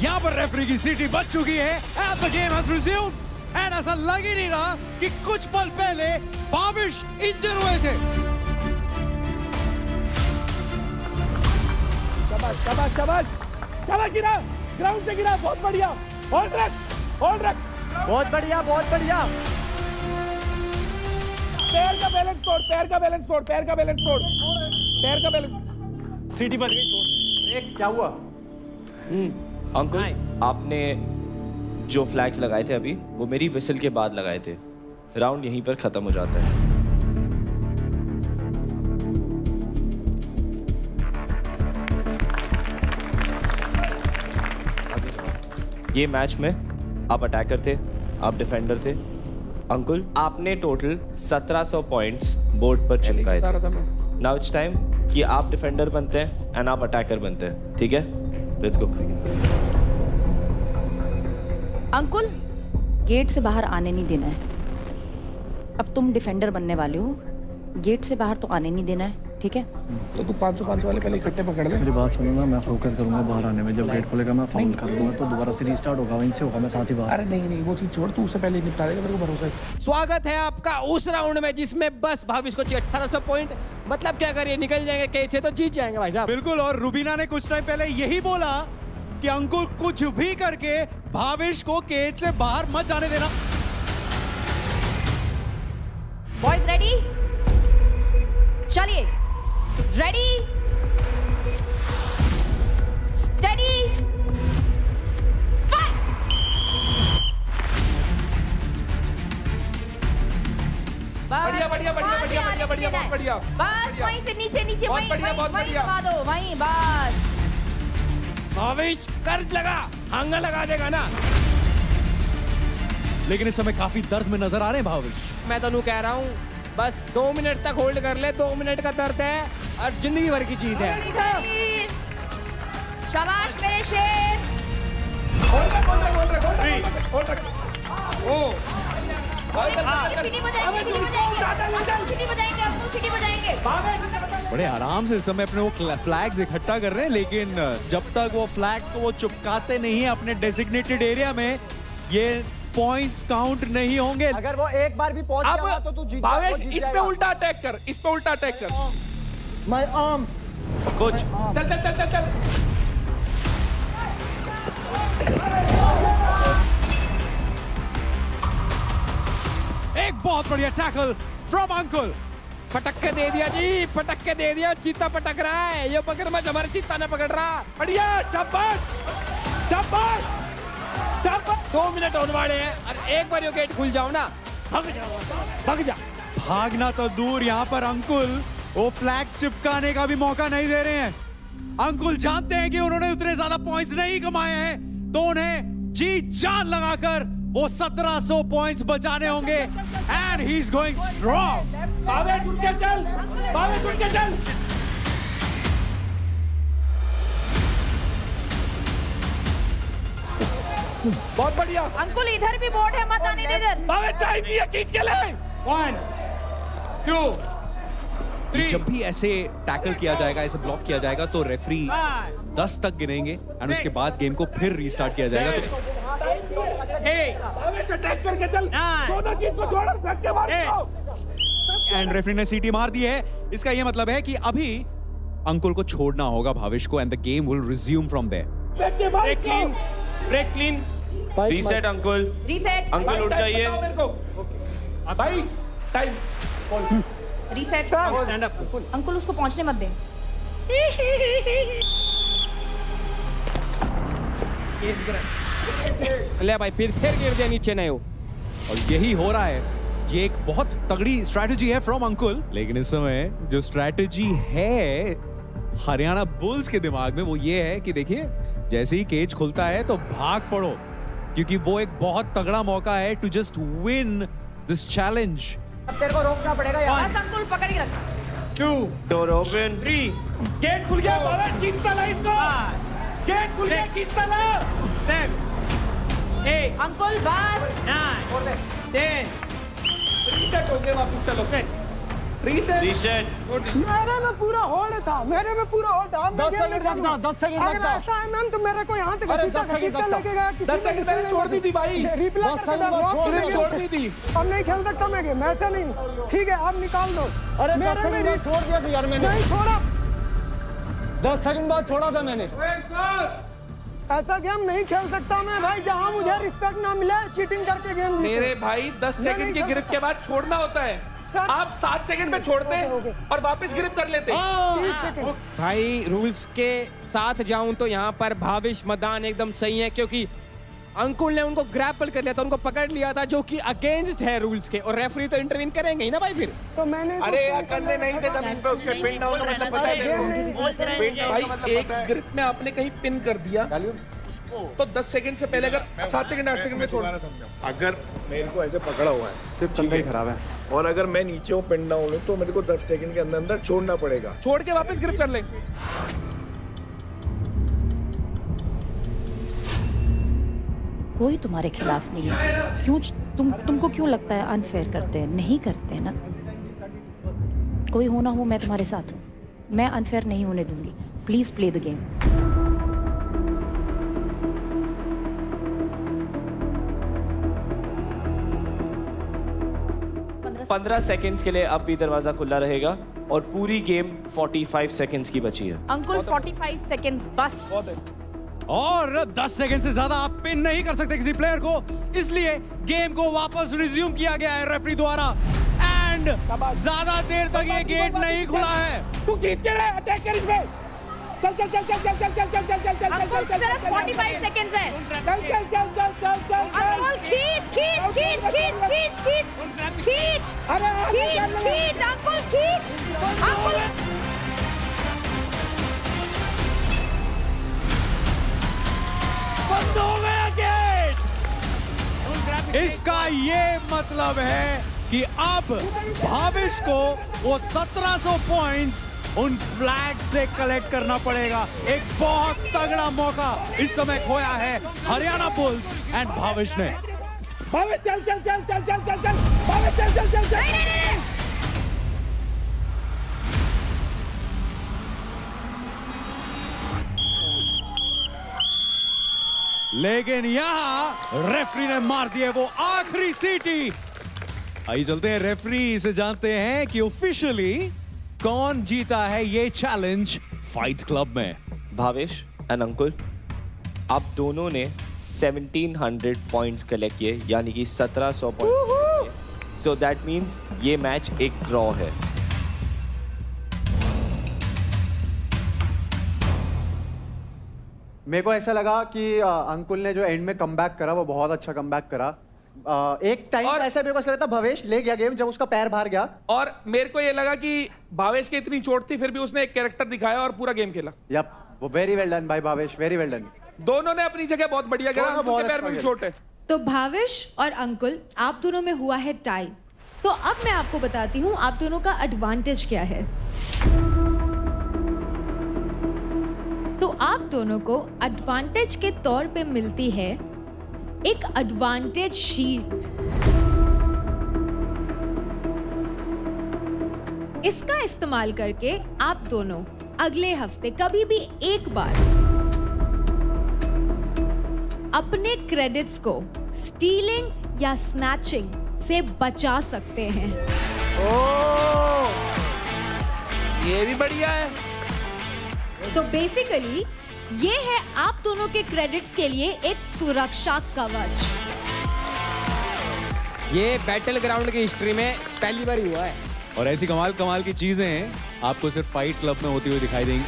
यहाँ पर रेफरी की सीटी बज चुकी है and the game has resumed and ऐसा लग ही नहीं रहा कि कुछ पल पहले भावेश इंजर हुए थे। शाबाश गिरा, ग्राउंड से गिरा, बहुत बढ़िया। होल्ड रख। बहुत बढ़िया। पैर का बैलेंस तोड़। सीटी बज गई, छोड़। क्या हुआ? अंकुल आपने जो फ्लैग्स लगाए थे अभी, वो मेरी विसल के बाद लगाए थे। राउंड यहीं पर खत्म हो जाता है। ये मैच में आप अटैकर थे, आप डिफेंडर थे। अंकुल आपने टोटल 1700 पॉइंट्स बोर्ड पर चिपकाए थे। नाउ इट्स टाइम कि आप डिफेंडर बनते हैं एंड आप अटैकर बनते हैं, ठीक है? Let's go. अंकुल गेट से बाहर आने नहीं देना है। अब तुम डिफेंडर बनने वाले हो, गेट से बाहर तो आने नहीं देना है, ठीक है? तो तू 500 वाले पहले इकट्ठे पकड़ ले। मेरी बात सुनूंगा, मैं फोकस करूंगा बाहर आने में। जब गेट खुलेगा मैं फाउल कर दूंगा तो दोबारा से रीस्टार्ट होगा, वहीं से होगा, मैं साथ ही बाहर। अरे नहीं वो चीज छोड़, तू उससे पहले निपटा देगा, मेरे को भरोसा है। स्वागत है आपका उस राउंड में जिसमें बस भावेश को चाहिए 1800 पॉइंट। मतलब क्या करिए, निकल जाएंगे केज से तो जीत जाएंगे भाई साहब। बिल्कुल, और रुबीना ने कुछ टाइम पहले यही बोला कि अंकुर कुछ भी करके भावेश को केज से बाहर मत जाने देना। Boys ready? चलिए रेडी Steady. Fight. बढ़िया बढ़िया बढ़िया बढ़िया बढ़िया बढ़िया बहुत बढ़िया बस वहीं से नीचे नीचे बहुत वहीं बढ़िया, बहुत वहीं बढ़िया। दबा दो वहीं बस। भावेश कर्ज लगा, हांगा लगा देगा ना। लेकिन इस समय काफी दर्द में नजर आ रहे हैं भावेश। मैं तनु कह रहा हूँ बस 2 मिनट तक होल्ड कर ले, 2 मिनट का दर्द है और जिंदगी भर की जीत है। शाबाश मेरे शेर। सीटी बजाएंगे, सीटी बजाएंगे, अंकुल सीटी बजाएंगे। बड़े आराम से इस समय अपने वो फ्लैग्स इकट्ठा कर रहे हैं, लेकिन जब तक वो फ्लैग्स को वो चिपकाते नहीं है अपने डेजिग्नेटेड एरिया में, ये पॉइंट्स काउंट नहीं होंगे। अगर वो एक बार भी पहुंच गया तो तू जीत भावेश इस पे उल्टा अटैक कर, इस पे उल्टा अटैक कर। माय आर्म कुछ चल चल चल चल चल। एक बहुत बढ़िया टैकल फ्रॉम अंकुल। पटक के दे दिया जी, पटक के दे दिया। चीता पटक रहा है, ये पकड़ मत, हमारा चीता ना पकड़ रहा। बढ़िया, शाबाश शाबाश शाबाश। 2 मिनट होने वाले हैं और एक बार ये गेट खुल जाओ ना, भाग जा भाग जा। भागना तो दूर, यहाँ पर अंकुल वो फ्लैग्स चिपकाने का भी मौका नहीं दे रहे हैं। अंकुल जानते हैं कि उन्होंने उतने ज्यादा पॉइंट्स नहीं कमाए हैं, तो उन्हें जी जान लगाकर वो 1700 पॉइंट्स बचाने होंगे। And he is going strong. Bhavesh उठ के चल, भावेश उठ के चल। बहुत बढ़िया अंकुल, इधर भी बोर्ड है, मत आने दे इधर। भावेश टाइम नहीं है, खींच के ले। 1 2 जब भी ऐसे टैकल किया जाएगा, ऐसे ब्लॉक किया जाएगा, तो रेफरी 10 तक गिनेंगे एंड उसके बाद गेम को फिर रीस्टार्ट किया जाएगा। तो भावेश अटैक करके चल, दोनों चीज को जोड़ और फेंक के मार दो। एंड रेफरी ने सीटी मार दी है। इसका ये मतलब है कि अभी अंकुल को छोड़ना होगा भावेश को, and the game will resume from there. Break clean, break clean. Reset Ankul, reset. Ankul उठ जाइए। भाई time reset. Stand up. Ankul उसको पहुंचने मत दे। ले भाई, फिर गिर दिया नीचे नहीं हो। और यही हो रहा है। ये एक बहुत तगड़ी स्ट्रैटेजी है फ्रॉम अंकुल, लेकिन इस समय जो स्ट्रैटेजी है हरियाणा बुल्स के दिमाग में वो ये है कि देखिए, जैसे ही केज खुलता है तो भाग पड़ो, क्योंकि वो एक बहुत तगड़ा मौका है to just win this challenge. अब तेरे को रोकना पड़ेगा यार। बस अंकुल पकड़ के रख। 2 डोर ओपन। 3 गेट खुल गया, भावेश खींचता ला इसको। गेट खुल गया, खींचता ला। 7 8 अंकुल बस। 9 10 रीसेट हो गया, वापस चलो। Reset reset. मेरे में पूरा होल्ड था, मेरे में पूरा होल्ड था। 10 सेकंड रखना, 10 सेकंड अगर रखना। ऐसा है मैम तो मेरे को यहाँ तक अरे घसीटा 10 सेकंड घसीटा लेके गया। 10 सेकंड पहले छोड़ दी थी भाई। रिप्ले 10 करके सेकंड बाद छोड़ दे, दी। छोड़ दी थी। अब नहीं खेल सकता मैं गेम, ऐसा नहीं। ठीक है, अब निकाल दो। अरे मेरे 10 सेकंड में बाद छोड़ दिया था यार मैंने। नहीं छोड़ा, 10 सेकंड बाद छोड़ा था मैंने। ऐसा गेम नहीं खेल सकता मैं भाई, जहाँ मुझे रिस्पेक्ट ना मिले चीटिंग करके गेम। मेरे भाई 10 सेकंड की ग्रिप के बाद छोड़ना होता है। आप 7 सेकंड में छोड़ते और वापस ग्रिप कर लेते। भाई रूल्स के साथ जाऊं तो यहाँ पर भावेश मैदान एकदम सही है, क्योंकि अंकुल ने उनको ग्रैपल कर लिया था, उनको पकड़ लिया था, जो कि अगेंस्ट है रूल्स के, और रेफरी तो इंटरवीन करेंगे ही ना भाई फिर। तो मैंने अरे कंधे नहीं थे जमीन पे उसके, पिन डाउन का मतलब पता है भाई एक ग्रिप में आपने कहीं पिन कर दिया तो 10 सेकंड से पहले अगर 7 सेकंड 8 सेकंड में छोड़ना। अगर मेरे को ऐसे पकड़ा हुआ है, सिर्फ कंधा ही खराब है, और अगर मैं नीचे हूँ पिन डाउन हूँ, तो मेरे को 10 सेकंड के अंदर अंदर छोड़ना पड़ेगा। छोड़ के वापस ग्रिप कर ले। कोई तुम्हारे खिलाफ नहीं है। क्यों तुमको क्यों लगता है अनफेयर करते हैं? नहीं करते हैं ना। कोई हो ना हो, मैं तुम्हारे साथ हूँ। मैं अनफेयर नहीं होने दूंगी। Please play the game. 15 seconds के लिए अब भी दरवाजा खुला रहेगा और पूरी गेम 45 सेकंड्स की बची है। अंकुल 45 सेकंड्स बस। और 10 सेकंड से ज्यादा आप पिन नहीं कर सकते किसी प्लेयर को, इसलिए गेम को वापस रिज्यूम किया गया है रेफरी द्वारा। एंड ज्यादा देर तक ये गेट नहीं खुला है। तू खींच के रहे, अटैक कर इसमें। चल चल चल चल चल चल चल चल चल चल अंकुल सिर्फ 45 सेकंड्स है। चल चल चल चल चल चल अंकुल खींच खींच खींच खींच खींच खींच खींच अरे खींच खींच अंकुल खींच अंकुल। बंद हो गया गेट। इसका ये मतलब है कि अब भाविश को वो 1700 पॉइंट्स उन फ्लैग से कलेक्ट करना पड़ेगा। एक बहुत तगड़ा मौका इस समय खोया है हरियाणा बुल्स एंड भाविश ने। भाविश चल चल चल चल चल चल चल भाविश चल चल चल चल। नहीं लेकिन यहां रेफरी ने मार दिया वो आखिरी सीटी। आइए चलते हैं रेफरी से जानते हैं कि ऑफिशियली कौन जीता है ये चैलेंज फाइट क्लब में। भावेश एंड अंकुल, आप दोनों ने 1700 पॉइंट्स कलेक्ट किए, यानी कि 1700 पॉइंट्स। सो दैट मींस ये मैच एक ड्रॉ है। मेरे को ऐसा लगा कि अंकुल ने जो एंड में कमबैक करा वो बहुत अच्छा कमबैक करा। एक टाइम ऐसा मेरे को ऐसा लगा था भवेश ले गया गेम जब उसका पैर बाहर गया, और मेरे को ये लगा कि भावेश की इतनी चोट थी फिर भी उसने एक कैरेक्टर दिखाया और पूरा गेम खेला। यप, वो वेरी वेल डन भाई भावेश, वेरी वेल डन। दोनों ने अपनी जगह बहुत बढ़िया करा, उनके पैर में भी चोट है। तो भाविश और अंकुल आप दोनों में हुआ है टाई। तो अब मैं आपको बताती हूँ आप दोनों का एडवांटेज क्या है। तो आप दोनों को एडवांटेज के तौर पे मिलती है एक एडवांटेज शीट। इसका इस्तेमाल करके आप दोनों अगले हफ्ते कभी भी एक बार अपने क्रेडिट्स को स्टीलिंग या स्नैचिंग से बचा सकते हैं। ये भी बढ़िया है। तो बेसिकली ये है आप दोनों के क्रेडिट्स के लिए एक सुरक्षा कवच। ये बैटल ग्राउंड की हिस्ट्री में पहली बार हुआ है। और ऐसी कमाल कमाल की चीजें हैं आपको सिर्फ फाइट क्लब में होती हुई दिखाई देंगी।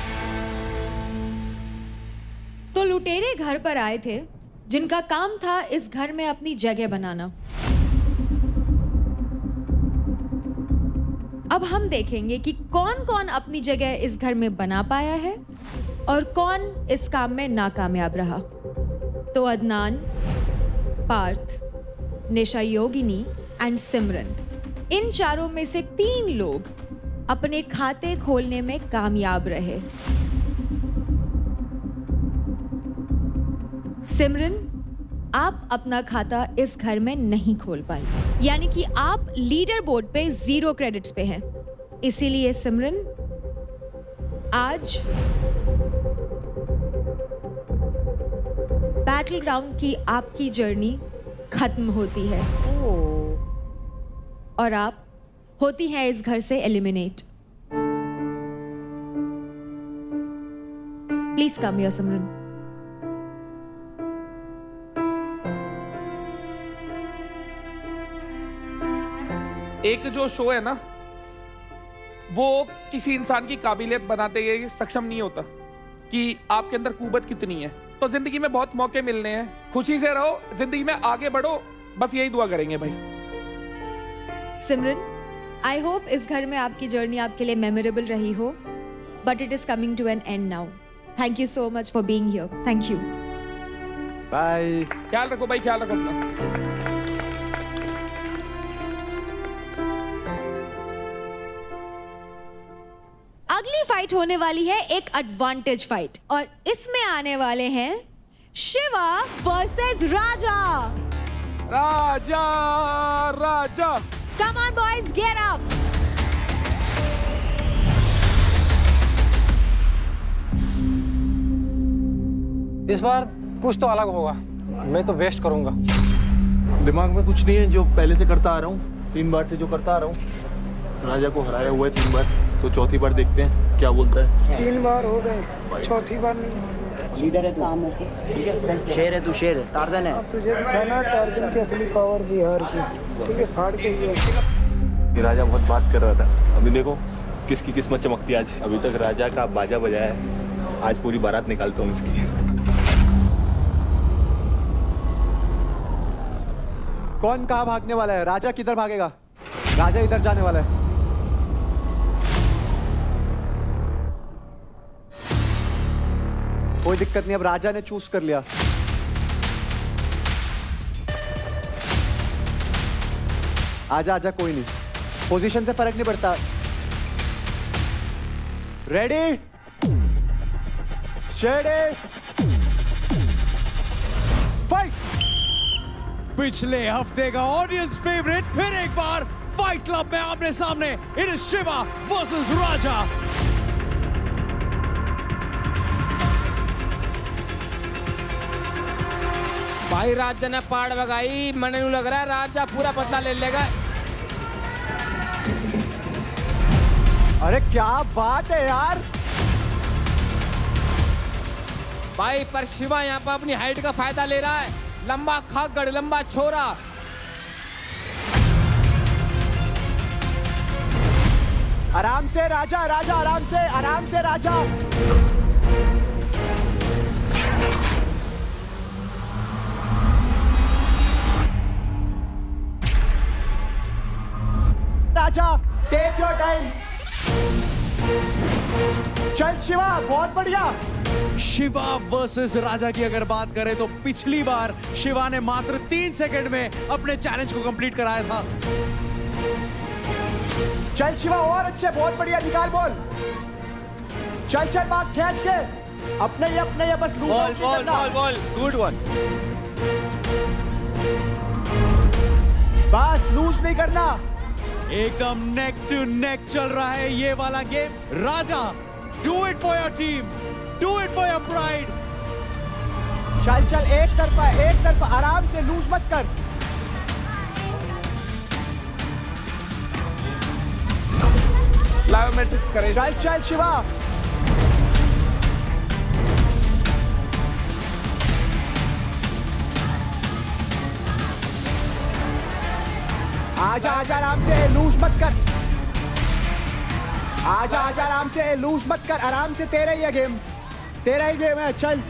तो लुटेरे घर पर आए थे जिनका काम था इस घर में अपनी जगह बनाना। अब हम देखेंगे कि कौन कौन अपनी जगह इस घर में बना पाया है और कौन इस काम में नाकामयाब रहा। तो अदनान, पार्थ, निशा योगिनी एंड सिमरन, इन चारों में से 3 लोग अपने खाते खोलने में कामयाब रहे। सिमरन, आप अपना खाता इस घर में नहीं खोल पाई, यानी कि आप लीडर बोर्ड पे 0 क्रेडिट्स पे हैं। इसीलिए सिमरन, आज बैटल ग्राउंड की आपकी जर्नी खत्म होती है और आप होती हैं इस घर से एलिमिनेट। प्लीज कम हियर सिमरन। एक जो शो है ना, वो किसी इंसान की काबिलियत बनाते ये सक्षम नहीं होता कि आपके अंदर कुवत कितनी है। तो जिंदगी में बहुत मौके मिलने हैं, खुशी से रहो, जिंदगी में आगे बढ़ो, बस यही दुआ करेंगे भाई। सिमरन, आई होप इस घर में आपकी जर्नी आपके लिए मेमोरेबल रही हो, but it is coming to an end now. Thank you so much for being here. Thank you. Bye. ख्याल रखो भाई, ख्याल रखो अपना। अगली फाइट होने वाली है एक एडवांटेज फाइट और इसमें आने वाले हैं Shiva versus Raja. Raja Raja, come on boys, get up. इस बार कुछ तो अलग होगा, मैं तो वेस्ट करूंगा। दिमाग में कुछ नहीं है, जो पहले से करता आ रहा हूँ, 3 बार से जो करता आ रहा हूँ। राजा को हराया हुआ है 3 बार, तो चौथी बार देखते हैं क्या बोलता है। 3 बार हो गए, चौथी बार नहीं। लीडर है काम होके, ठीक है, शेर है तू, शेर है, टार्जन है। अब तुझे दिखाना टार्जन की असली पावर बिहार की, ठीक है, फाड़ के ही। राजा बहुत बात कर रहा था, अभी देखो किसकी किस्मत चमकती आज। अभी तक राजा का बाजा बजाया है, आज पूरी बारात निकालता हूँ इसकी। कौन कहाँ भागने वाला है? राजा किधर भागेगा? राजा इधर जाने वाला है। कोई दिक्कत नहीं, अब राजा ने चूज कर लिया। आजा आजा, कोई नहीं, पोजीशन से फर्क नहीं पड़ता। Ready, shady, fight. पिछले हफ्ते का ऑडियंस फेवरेट फिर एक बार फाइट क्लब में आमने सामने। इट इज शिवा वर्सेस राजा। भाई राजा ने पाड़ भगाई, मने नू लग रहा है राजा पूरा बदला ले लेगा। अरे क्या बात है यार। भाई पर शिवा यहाँ पर अपनी हाइट का फायदा ले रहा है। लंबा खागड़, लंबा छोरा। आराम से राजा, राजा आराम से राजा। राजा टेक योर टाइम। चल शिवा, बहुत बढ़िया। शिवा वर्सेस राजा की अगर बात करें तो पिछली बार शिवा ने मात्र 3 सेकंड में अपने चैलेंज को कंप्लीट कराया था। चल शिवा, और अच्छे, बहुत बढ़िया, निकाल बॉल। चल चल भाग, खींच के अपने ही बस ball ball ball ball, good one. बस लूज नहीं करना। एकदम नेक टू नेक चल रहा है ये वाला game. Raja, do it for your team, do it for your pride. चल चल, एक तरफा, आराम से, लूज मत कर। प्लायोमेट्रिक्स करें। चल चल शिवा। आजा आजा, आराम से, लूज मत कर। आजा आजा, आराम से, लूज मत कर, आराम से। तेरा ही गेम है। चल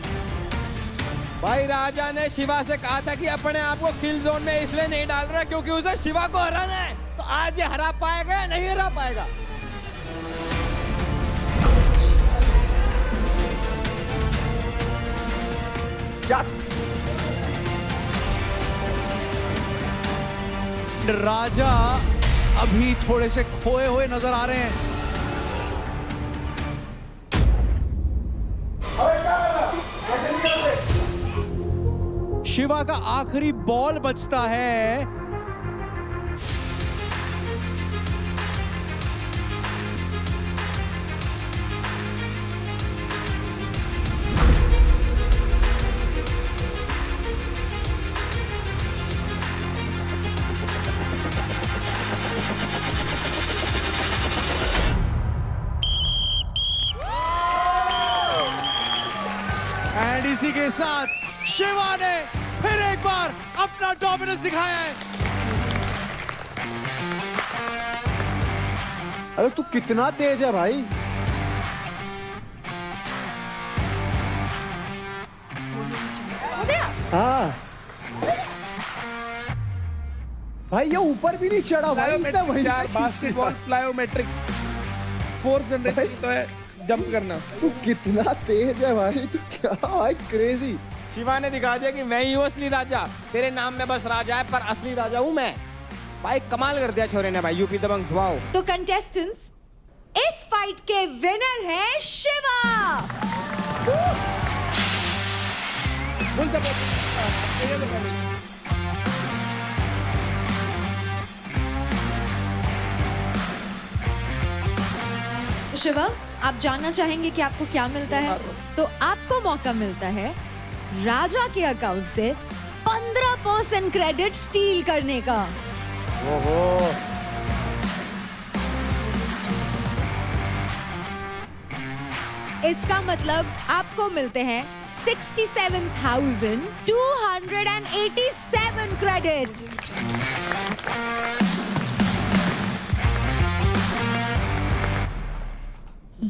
भाई राजा ने शिवा से कहा था कि अपने आप को किल जोन में इसलिए नहीं डाल रहा क्योंकि उसे शिवा को हराना है। तो आज ये हरा पाएगा या नहीं हरा पाएगा? क्या राजा अभी थोड़े से खोए हुए नजर आ रहे हैं। शिवा का आखिरी बॉल बचता है। एंड इसी के साथ शिवा ने फिर एक बार अपना डोमिनेंस दिखाया है। अरे तू कितना तेज है भाई। हाँ भाई, ये ऊपर भी नहीं चढ़ा भाई। बास्केटबॉल प्लायोमेट्रिक्स 4th जनरेशन तो है, जंप करना। तू कितना तेज है भाई, तू क्या भाई, क्रेजी। शिवा ने दिखा दिया कि मैं ही हूँ असली राजा। तेरे नाम में बस राजा है पर असली राजा हूँ मैं। भाई कमाल कर दिया छोरे ने भाई, यूपी दबंग। वाओ। तो कंटेस्टेंट्स, इस फाइट के विनर है शिवा। शिवा, आप जानना चाहेंगे कि आपको क्या मिलता है? तो आपको मौका मिलता है राजा के अकाउंट से 15% क्रेडिट स्टील करने का। ओहो। इसका मतलब आपको मिलते हैं 67,287 क्रेडिट।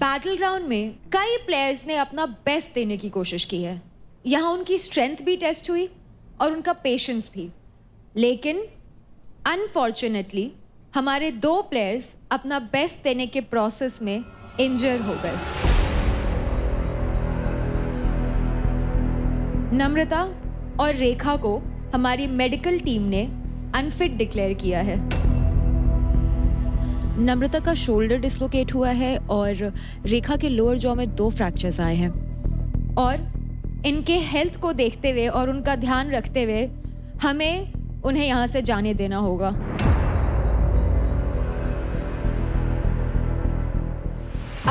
बैटल ग्राउंड में कई प्लेयर्स ने अपना बेस्ट देने की कोशिश की है। यहाँ उनकी स्ट्रेंथ भी टेस्ट हुई और उनका पेशेंस भी, लेकिन अनफॉर्चुनेटली हमारे 2 प्लेयर्स अपना बेस्ट देने के प्रोसेस में इंजर हो गए। नम्रता और रेखा को हमारी मेडिकल टीम ने अनफिट डिक्लेयर किया है। नम्रता का शोल्डर डिसलोकेट हुआ है और रेखा के लोअर जॉ में 2 फ्रैक्चर्स आए हैं, और इनके हेल्थ को देखते हुए और उनका ध्यान रखते हुए हमें उन्हें यहाँ से जाने देना होगा।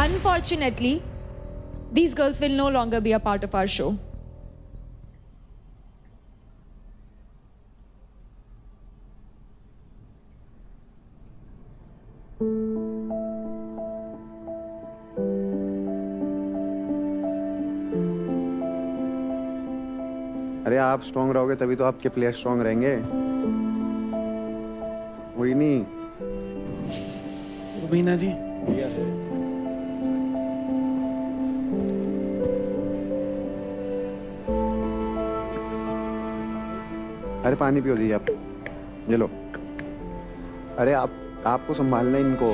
Unfortunately, these girls will no longer be a part of our show. अरे आप स्ट्रांग रहोगे तभी तो आपके प्लेयर स्ट्रांग रहेंगे। वही नहीं रुबीना जी, अरे पानी पियो दीजिए आप, ये लो। अरे आपको संभालना है इनको।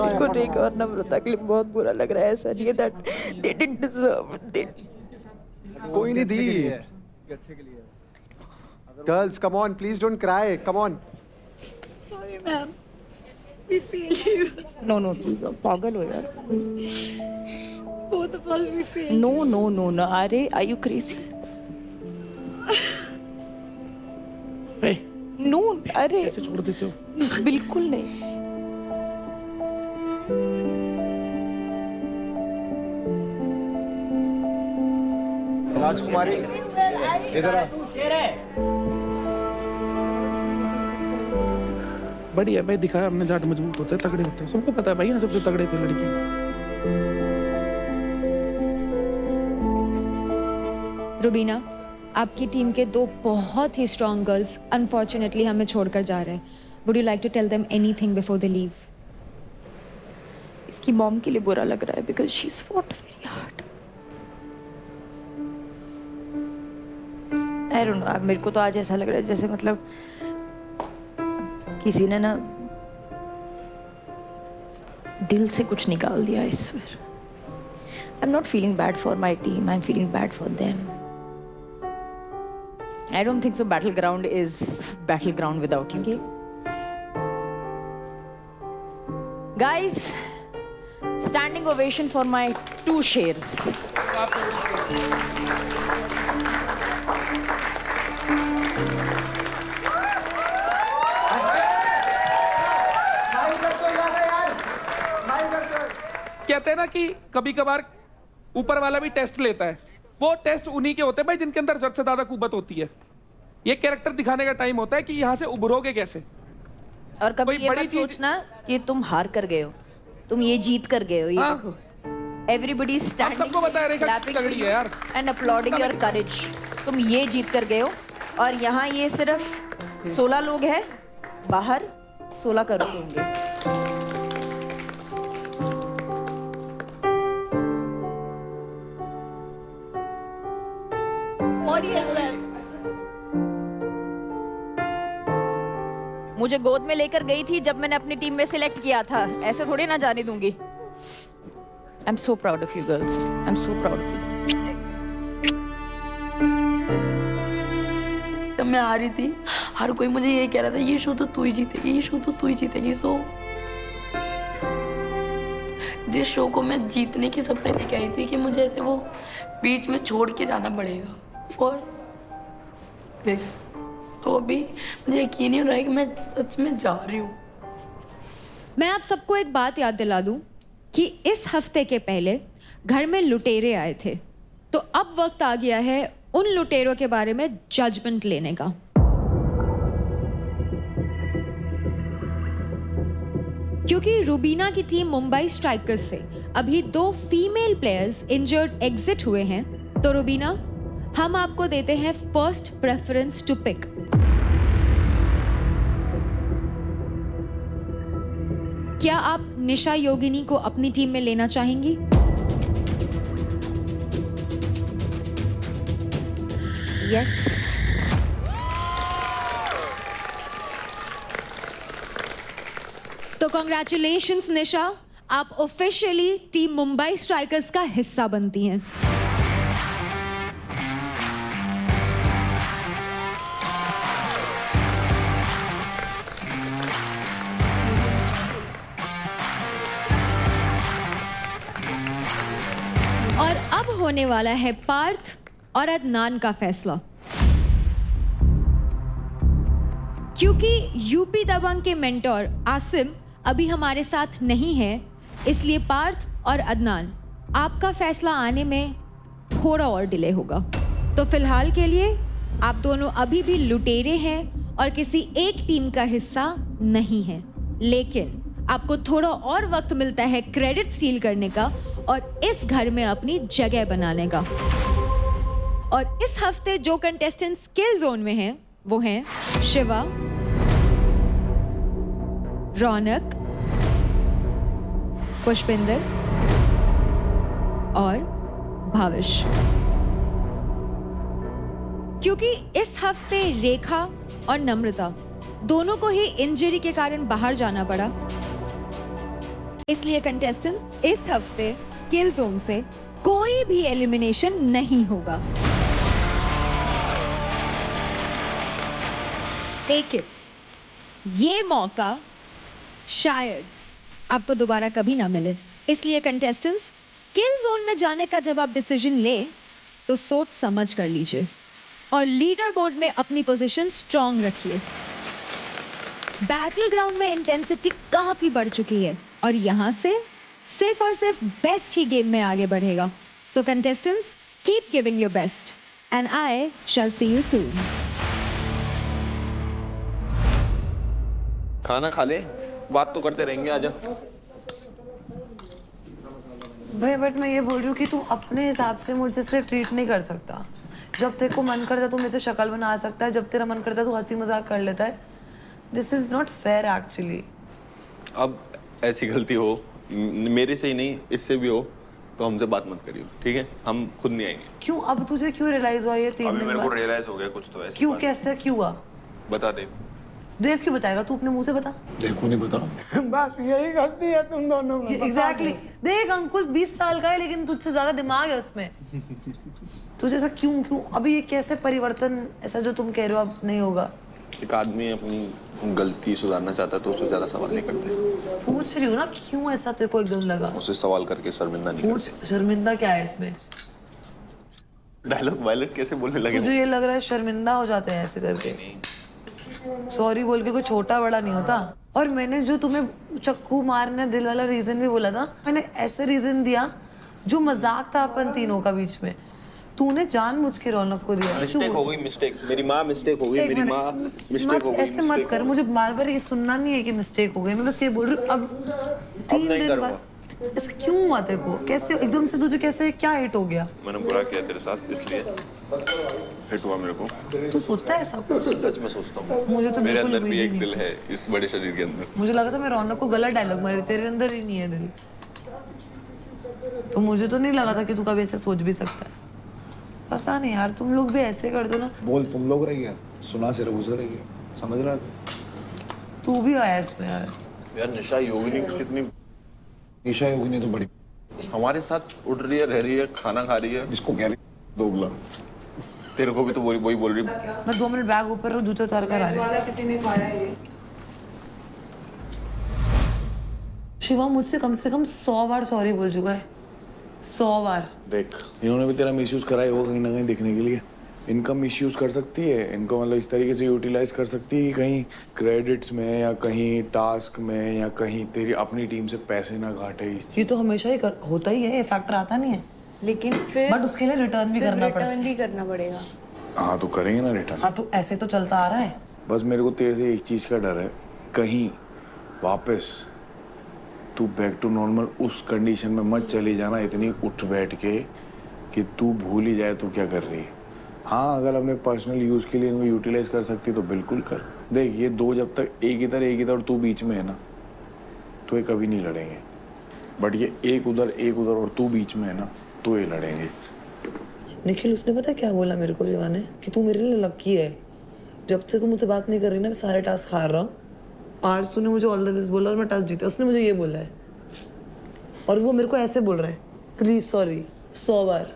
इनको रेखा और नम्रता के लिए बहुत बुरा लग रहा है, ऐसा नहीं है that they didn't deserve it. कोई नहीं दी। Girls come on, please don't cry, come on. Sorry ma'am, we feel you. No no, पागल हो यार। Both of us we feel. No no no no, अरे आर यू क्रेजी? नो, अरे कैसे छोड़ देते हो? बिल्कुल नहीं। राजकुमारी इधर आ। बढ़िया भाई, दिखाया हमने, जाट मजबूत होते हैं, तगड़े होते हैं, सबको पता है भाई, यहाँ सबसे तगड़े थे लड़की। रुबीना, आपकी टीम के 2 बहुत ही स्ट्रॉन्ग गर्ल्स अनफॉर्चुनेटली हमें छोड़कर जा रहे हैं। Would you like to tell them anything before they leave? इसकी मॉम के लिए बुरा लग रहा है because she is fought very hard. I don't know, मेरे को तो आज ऐसा लग रहा है जैसे मतलब किसी ने ना दिल से कुछ निकाल दिया। I swear, I am not feeling bad for my team, I am feeling bad for them. I don't think so. Battleground is battleground without you. Guys, standing ovation for my 2 shares. कहते हैं ना कि कभी कभार ऊपर वाला भी test लेता है। वो टेस्ट उन्हीं के होते हैं भाई जिनके अंदर जरूरत से ज्यादा कुव्वत होती है। ये कैरेक्टर दिखाने का टाइम होता है कि यहाँ से उभरोगे कैसे। और कभी ये मत सोचना कि तुम हार कर गए हो, तुम ये जीत कर गए हो। ये देखो, एवरीबॉडी स्टैंडिंग, सबको पता है रेखा तगड़ी है यार, एंड अपलॉडिंग योर करेज। तुम ये जीत कर गए हो, और यहाँ ये सिर्फ 16 लोग हैं, बाहर 16 करोड़ होंगे। मुझे गोद में लेकर गई थी जब मैंने अपनी टीम में सिलेक्ट किया था, ऐसे थोड़ी ना जाने दूंगी। I am so proud of you girls, I am so proud of you. जब मैं आ रही थी, हर कोई मुझे ये कह रहा था, ये शो तो तू ही जीतेगी, ये शो तो तू ही जीतेगी। सो जिस शो को मैं जीतने की सपने लेके आई थी कि मुझे ऐसे वो बीच में छोड़ के जाना पड़ेगा फॉर दिस, तो अभी मुझे यकीन नहीं हो रहा है कि मैं सच में जा रही हूँ। मैं आप सबको एक बात याद दिला दूं कि इस हफ्ते के पहले घर में लुटेरे आए थे, तो अब वक्त आ गया है उन लुटेरों के बारे में जजमेंट लेने का। क्योंकि रुबीना की टीम मुंबई स्ट्राइकर्स से अभी 2 फीमेल प्लेयर्स इंजर्ड एग्जिट हुए हैं, तो रुबीना, हम आपको देते हैं फर्स्ट प्रेफरेंस टू पिक। क्या आप निशा योगिनी को अपनी टीम में लेना चाहेंगी? यस। तो कॉन्ग्रेचुलेशंस निशा, आप ऑफिशियली टीम मुंबई स्ट्राइकर्स का हिस्सा बनती हैं। और अब होने वाला है पार्थ और अदनान का फैसला। क्योंकि यूपी दबंग के मेंटोर आसिम अभी हमारे साथ नहीं है, इसलिए पार्थ और अदनान, आपका फैसला आने में थोड़ा और डिले होगा। तो फिलहाल के लिए आप दोनों अभी भी लुटेरे हैं और किसी एक टीम का हिस्सा नहीं है, लेकिन आपको थोड़ा और वक्त मिलता है क्रेडिट स्टील करने का और इस घर में अपनी जगह बनाने का। और इस हफ्ते जो कंटेस्टेंट स्किल जोन में हैं वो हैं शिवा, रौनक, पुष्पिंदर और भाविश। क्योंकि इस हफ्ते रेखा और नम्रता दोनों को ही इंजरी के कारण बाहर जाना पड़ा, इसलिए कंटेस्टेंट्स इस हफ्ते किल जोन से कोई भी एलिमिनेशन नहीं होगा। लेकिन ये मौका शायद आपको दोबारा कभी ना मिले, इसलिए कंटेस्टेंट्स किल जोन में जाने का जब आप डिसीजन ले तो सोच समझ कर लीजिए और लीडर बोर्ड में अपनी पोजीशन स्ट्रांग रखिए। बैटल ग्राउंड में इंटेंसिटी काफी बढ़ चुकी है और यहाँ से सिर्फ और सिर्फ बेस्ट ही गेम में आगे बढ़ेगा। So contestants, keep giving your best and I shall see you soon. खाना खा ले, बात तो करते रहेंगे। आजा भाई, बट मैं ये बोल रही हूँ कि तू अपने हिसाब से मुझे से ट्रीट नहीं कर सकता। जब तेरे को मन करता है तू मेरे से शक्ल बना सकता है, जब तेरा मन करता है तू हंसी मजाक कर लेता है। This is not fair actually. अब ऐसी गलती हो मेरे से ही नहीं, इससे भी हो तो हमसे बात मत करियो, ठीक है? हम खुद नहीं आएंगे। क्यों? अब तुझे क्यों रियलाइज हुआ ये 3 दिन बाद? मेरे को रियलाइज हो गया कुछ तो ऐसे। क्यों? कैसे? क्यों हुआ? बता दे। देव क्यों बताएगा? तू अपने मुंह से बता। देव को नहीं बता। बस यही गलती है तुम दोनों में। एग्जैक्टली। देख अंकुश 20 साल का है लेकिन तुझसे ज्यादा दिमाग है उसमें। तुझे ऐसा क्यों? अभी ये कैसे परिवर्तन, ऐसा जो तुम कह रहे हो अब नहीं होगा? एक आदमी अपनी गलती सुधारना चाहता है तो उससे ज्यादा सवाल नहीं करते। पूछ रही हूँ ना, क्यों ऐसा तेरे को एकदम लगा? उससे सवाल करके शर्मिंदा नहीं पूछ, शर्मिंदा क्या है इसमें? डायलॉग वायलेट कैसे बोलने लगे? मुझे ये लग रहा है शर्मिंदा हो जाते हैं ऐसे करके। सॉरी बोल के कोई छोटा बड़ा नहीं होता। और मैंने जो तुम्हें चक्कू मारने दिल वाला रीजन भी बोला था, मैंने ऐसे रीजन दिया जो मजाक था अपन तीनों का बीच में। तूने जानबूझ के रौनक को दिया। मिस्टेक हो गई, मिस्टेक। मेरी माँ मिस्टेक हो गई, मेरी माँ मिस्टेक हो गई। ऐसे मत कर, मुझे बार-बार ये सुनना नहीं है कि मिस्टेक हो गई। मैं बस ये बोल रही हूँ अब 3 दिन बाद ऐसा क्यों हुआ तेरे को? कैसे एकदम से तुझे कैसे क्या हिट हो गया? मैंने बुरा किया तेरे साथ इसलिए हिट हुआ मेरे को। तू सोचता है ऐसा कुछ? सच में सोचता हूँ। मुझे तो मेरे बिल्कुल अंदर भी उम्मीद एक नहीं दिल है इस बड़े शरीर के अंदर। मुझे लगा था मैं रौनक को गलत डायलॉग मारी, तेरे अंदर ही नहीं है दिल। तो मुझे तो नहीं लगा था कि तू कभी ऐसे सोच भी सकता है। पता नहीं यार, तुम लोग भी ऐसे कर दो ना। बोल तुम लोग रही है, सुना सिर्फ उसे रही है, समझ रहा है? तू भी आया इसमें यार। यार निशा योगिनी कितनी, निशा योगिनी तो बड़ी हमारे साथ उठ रही है, रह रही है, खाना खा रही है। जिसको कह रही दोगला। तेरे को भी तो वही बोल रही है। मैं 2 मिनट बैग ऊपर जूते उतार कर आ रही। किसी ने खाया ये। शिवा मुझसे कम से कम 100 बार सॉरी बोल चुका है। 100 बार। देख, इन्होंने भी तेरा मिसयूज करा ही होगा कहीं ना कहीं दिखने के लिए। इनका मिसयूज कर सकती है, इनको मतलब इस तरीके से यूटिलाइज कर सकती है कि कहीं क्रेडिट्स में या कहीं टास्क में या कहीं तेरी अपनी टीम से पैसे ना घाटे। ये तो हमेशा ही होता ही है, ये फैक्टर आता नहीं है। लेकिन फिर बट उसके लिए रिटर्न भी करना पड़ेगा। रिटर्न भी करना पड़ेगा। हाँ तो करेंगे ना रिटर्न। हाँ तो ऐसे तो चलता आ रहा है। बस मेरे को तेरे से एक चीज का डर है, कहीं वापस तू बैक टू नॉर्मल उस कंडीशन में मत चली जाना इतनी उठ बैठ के कि तू भूल ही जाए तू क्या कर रही है। हाँ अगर अपने पर्सनल यूज के लिए इनको यूटिलाइज कर सकती तो बिल्कुल कर। देख ये 2 जब तक एक इधर और तू बीच में है ना, तो ये कभी नहीं लड़ेंगे, बट ये एक उधर और तू बीच में है ना, तो ये लड़ेंगे। निखिल उसने पता क्या बोला मेरे को जीवा ने कि तू मेरे लिए लकी है, जब से तू मुझसे बात नहीं कर रही ना मैं सारे टास्क हार रहा हूँ, आज तूने मुझे ऑल द बेस्ट बोला और मैं टास्क जीता। उसने मुझे ये बोला है और वो मेरे को ऐसे बोल रहा है, प्लीज सॉरी 100 बार।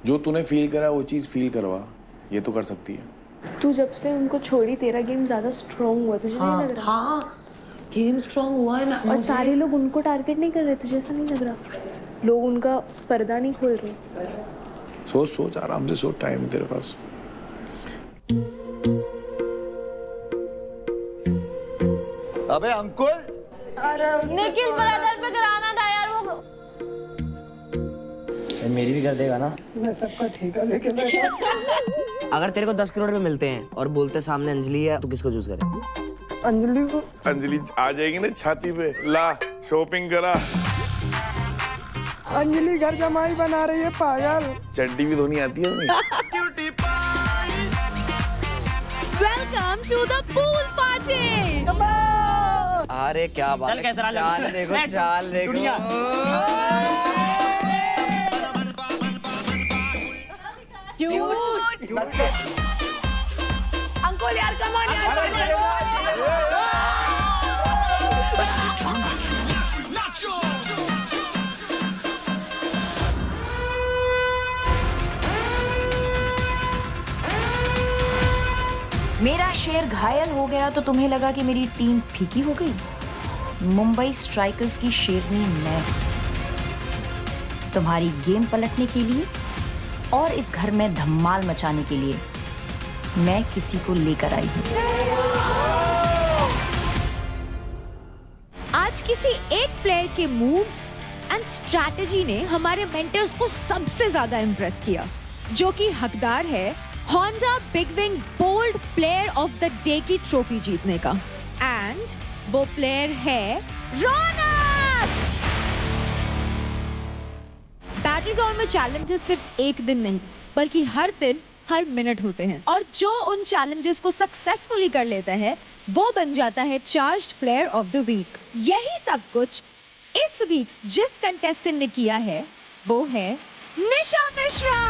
जो तूने फील करा वो चीज़ फील करवा, ये तो कर सकती है। तू जब से उनको छोड़ी तेरा गेम ज्यादा स्ट्रांग हुआ, तुझे नहीं लग रहा? हाँ गेम स्ट्रांग हुआ है ना। और सारे लोग उनको टारगेट नहीं कर रहे, तुझे ऐसा नहीं लग रहा? लोग उनका पर्दा नहीं खोल रहे। सोच आराम से सोच, टाइम है तेरे पास। अबे अंकुल, निखिल ब्रदर पे कराना था यार वो। मेरी भी कर देगा ना? मैं सबका ठेका लेके बैठा। अगर तेरे को 10 करोड़ रुपए मिलते हैं और बोलते सामने अंजलि है, तो किसको चूज करे? अंजलि को। अंजलि आ जाएगी ना छाती पे, ला शॉपिंग करा। अंजलि घर जमाई बना रही है पागल। चड्डी भी धोनी आती है उन्हें। Welcome to the pool party. अरे क्या बात है, चाल देखो, चाल देखो। अंकुल यार कम ऑन यार। मेरा शेर घायल हो गया तो तुम्हें लगा कि मेरी टीम फीकी हो गई? मुंबई स्ट्राइकर्स की शेरनी मैं तुम्हारी गेम पलटने के लिए और इस घर में धमाल मचाने के लिए मैं किसी को लेकर आई हूँ। आज किसी एक प्लेयर के मूव्स एंड स्ट्रैटेजी ने हमारे मेंटर्स को सबसे ज्यादा इंप्रेस किया, जो कि हकदार है Honda big wing bold player of the day की ट्रॉफी जीतने का। एंड वो प्लेयर है रौनक। बैटल ग्राउंड में चैलेंजेस सिर्फ एक दिन नहीं बल्कि हर दिन हर मिनट होते हैं, और जो उन चैलेंजेस को सक्सेसफुली कर लेता है वो बन जाता है charged player of the week. यही सब कुछ इस वीक जिस कंटेस्टेंट ने किया है वो है निशा Mishra.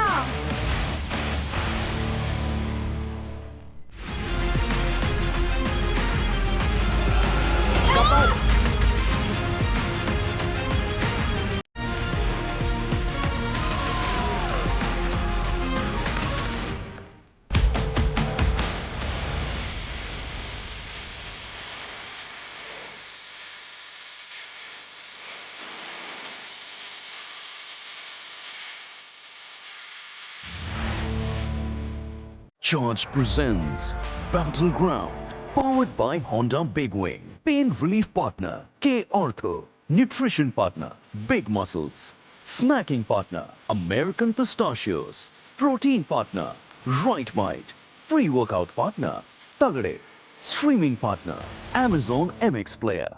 Charge presents Battleground, powered by Honda Big Wing. Pain relief partner K Ortho. Nutrition partner Big Muscles. Snacking partner American Pistachios. Protein partner Right Bite. Free workout partner Tagade. Streaming partner Amazon MX Player.